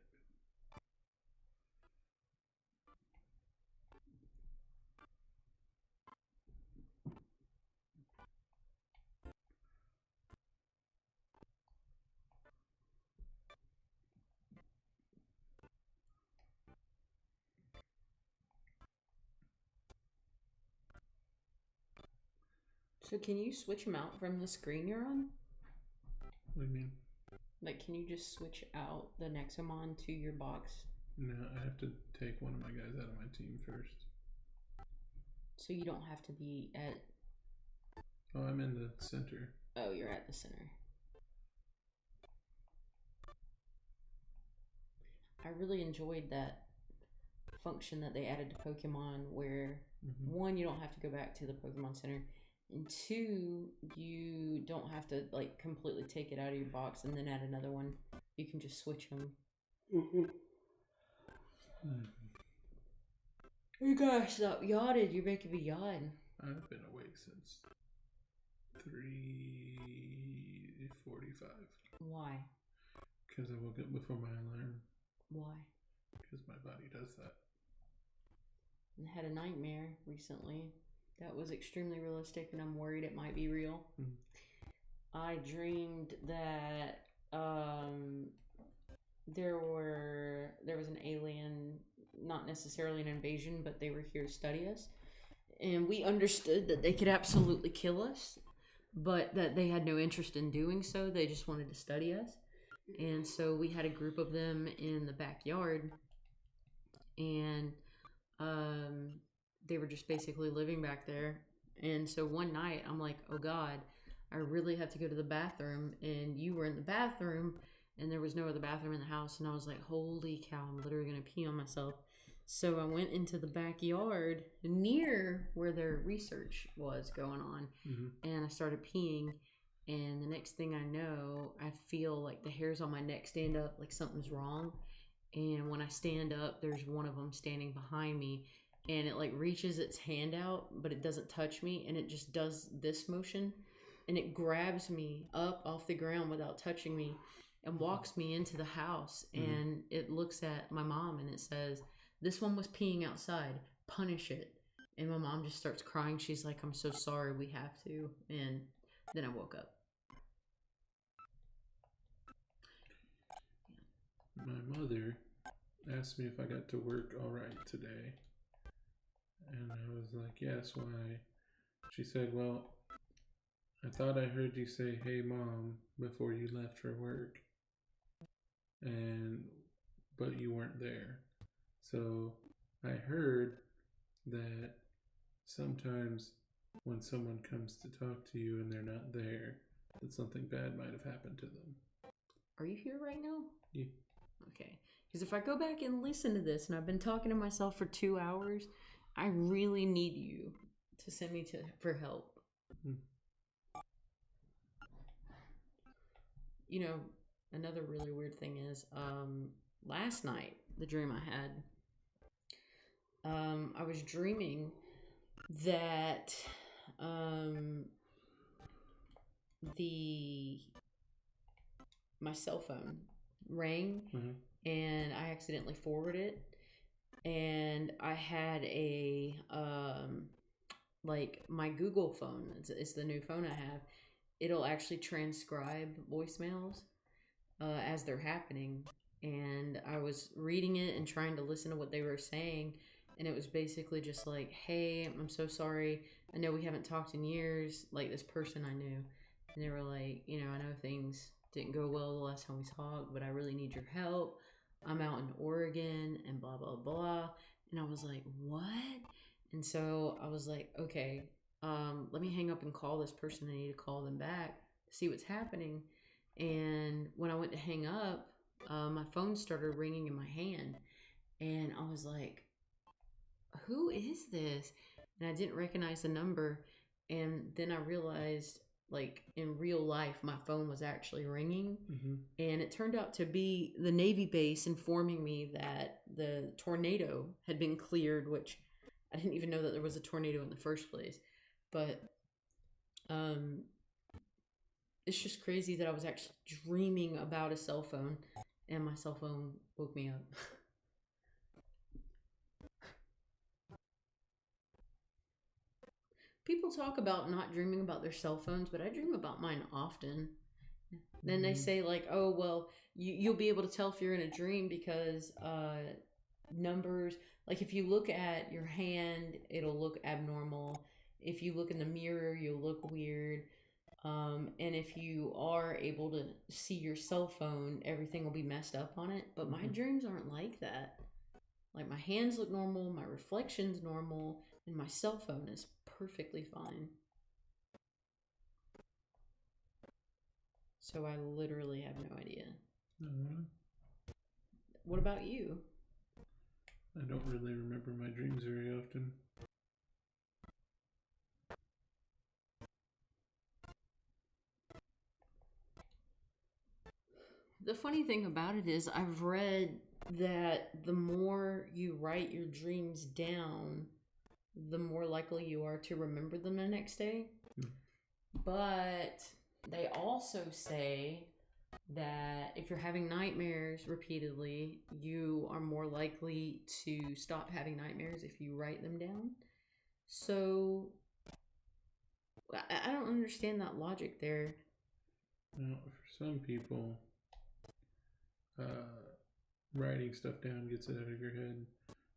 So can you switch them out from the screen you're on? What do you mean? Like, can you just switch out the Nexomon to your box? No, I have to take one of my guys out of my team first. So you don't have to be at... Oh, I'm in the center. Oh, you're at the center. I really enjoyed that function that they added to Pokemon where, one, you don't have to go back to the Pokemon Center, and 2, you don't have to like completely take it out of your box and then add another one. You can just switch them. You gotta stop yawning. You're making me yawn. I've been awake since 3:45. Why? Because I woke up before my alarm. Why? Because my body does that. I had a nightmare recently that was extremely realistic, and I'm worried it might be real. I dreamed that there was an alien, not necessarily an invasion, but they were here to study us, and we understood that they could absolutely kill us, but that they had no interest in doing so. They just wanted to study us. And so we had a group of them in the backyard, and they were just basically living back there. And so one night I'm like, oh God, I really have to go to the bathroom. And you were in the bathroom, and there was no other bathroom in the house. And I was like, holy cow, I'm literally going to pee on myself. So I went into the backyard near where their research was going on, and I started peeing. And the next thing I know, I feel like the hairs on my neck stand up, like something's wrong. And when I stand up, there's one of them standing behind me, and it like reaches its hand out, but it doesn't touch me, and it just does this motion, and it grabs me up off the ground without touching me and walks me into the house. And it looks at my mom and it says, "This one was peeing outside, punish it." And my mom just starts crying. She's like, "I'm so sorry, we have to." And then I woke up. My mother asked me if I got to work all right today. And I was like, yes, why? She said, well, I thought I heard you say, hey, Mom, before you left for work. But you weren't there. So I heard that sometimes when someone comes to talk to you and they're not there, that something bad might have happened to them. Are you here right now? Yeah. Okay. Because if I go back and listen to this, and I've been talking to myself for 2 hours, I really need you to send me for help. You know, another really weird thing is, last night, the dream I had, I was dreaming that my cell phone rang, and I accidentally forwarded it, and I had a like my Google phone, it's the new phone I have, it'll actually transcribe voicemails as they're happening, and I was reading it and trying to listen to what they were saying, and it was basically just like, hey, I'm so sorry, I know we haven't talked in years, like this person I knew, and they were like, you know, I know things didn't go well the last time we talked, but I really need your help, I'm out in Oregon and blah blah blah. And I was like, what? And so I was like, okay, let me hang up and call this person. I need to call them back, see what's happening. And when I went to hang up, my phone started ringing in my hand, and I was like, who is this? And I didn't recognize the number, and then I realized, like, in real life my phone was actually ringing, and it turned out to be the Navy base informing me that the tornado had been cleared, which I didn't even know that there was a tornado in the first place. But it's just crazy that I was actually dreaming about a cell phone, and my cell phone woke me up. People talk about not dreaming about their cell phones, but I dream about mine often. Then they say, like, oh, well, you'll be able to tell if you're in a dream because numbers, like if you look at your hand, it'll look abnormal. If you look in the mirror, you'll look weird. And if you are able to see your cell phone, everything will be messed up on it. But my dreams aren't like that. Like, my hands look normal, my reflection's normal, and my cell phone is perfectly fine. So I literally have no idea. What about you? I don't really remember my dreams very often. The funny thing about it is, I've read that the more you write your dreams down, the more likely you are to remember them the next day. But they also say that if you're having nightmares repeatedly, you are more likely to stop having nightmares if you write them down. So I don't understand that logic there. Now, for some people, writing stuff down gets it out of your head,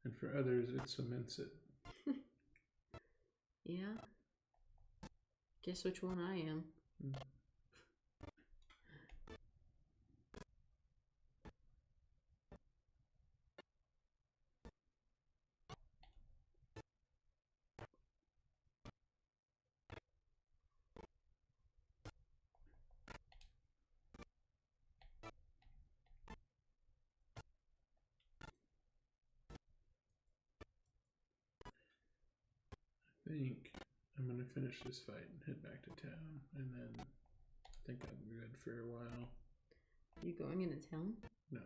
and for others, it cements it. Yeah. Guess which one I am. I think I'm going to finish this fight and head back to town, and then I think I'm good for a while. You going into town? No,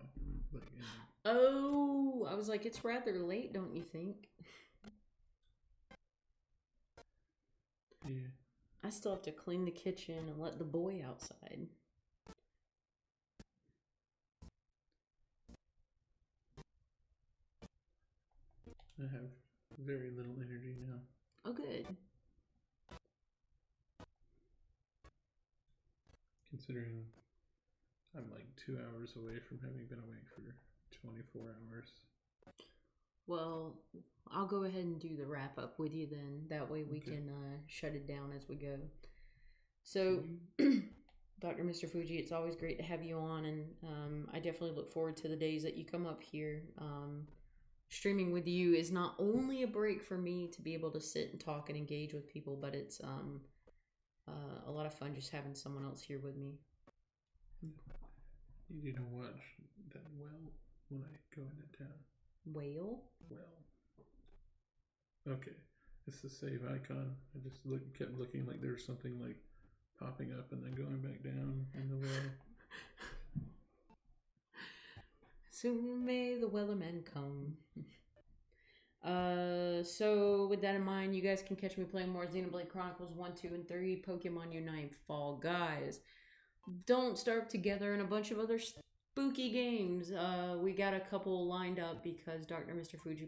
like Oh, I was like, it's rather late, don't you think? Yeah. I still have to clean the kitchen and let the boy outside. I have very little energy now. Oh, good. Considering I'm like 2 hours away from having been awake for 24 hours. Well, I'll go ahead and do the wrap up with you then. That way we can shut it down as we go. So, Dr. Mr. Fuji, it's always great to have you on, and I definitely look forward to the days that you come up here. Streaming with you is not only a break for me to be able to sit and talk and engage with people, but it's a lot of fun just having someone else here with me. You need to watch that well when I go into town. Whale? Well. Okay. It's the save icon. I just kept looking like there's something like popping up and then going back down in the well. Soon may the Wellerman come. So with that in mind, you guys can catch me playing more Xenoblade Chronicles 1, 2, and 3, Pokemon Unite, Fall Guys, Don't Starve Together, and a bunch of other spooky games. We got a couple lined up because Dr. Mr. Fuji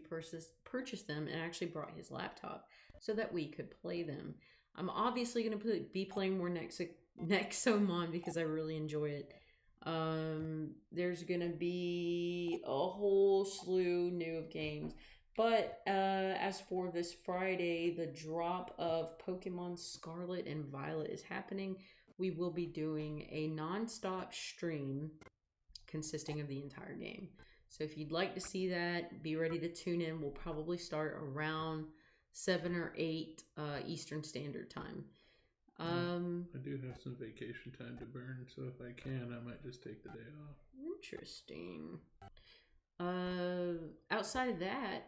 purchased them and actually brought his laptop so that we could play them. I'm obviously going to be playing more Nexomon because I really enjoy it. There's going to be a whole slew new of games. But as for this Friday, the drop of Pokemon Scarlet and Violet is happening. We will be doing a non-stop stream consisting of the entire game. So if you'd like to see that, be ready to tune in. We'll probably start around 7 or 8 Eastern Standard Time. I do have some vacation time to burn, so if I can, I might just take the day off. Interesting. Outside of that,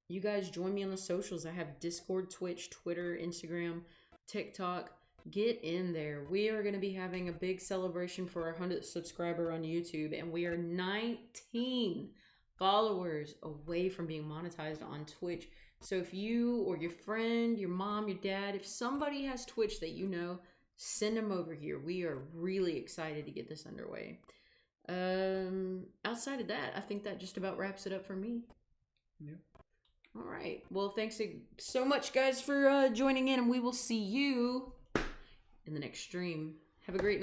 you guys join me on the socials. I have Discord, Twitch, Twitter, Instagram, TikTok. Get in there. We are going to be having a big celebration for our 100th subscriber on YouTube, and we are 19 followers away from being monetized on Twitch. So if you or your friend, your mom, your dad, if somebody has Twitch that you know, send them over here. We are really excited to get this underway. Outside of that, I think that just about wraps it up for me. Yep. All right. Well, thanks so much, guys, for joining in, and we will see you in the next stream. Have a great night.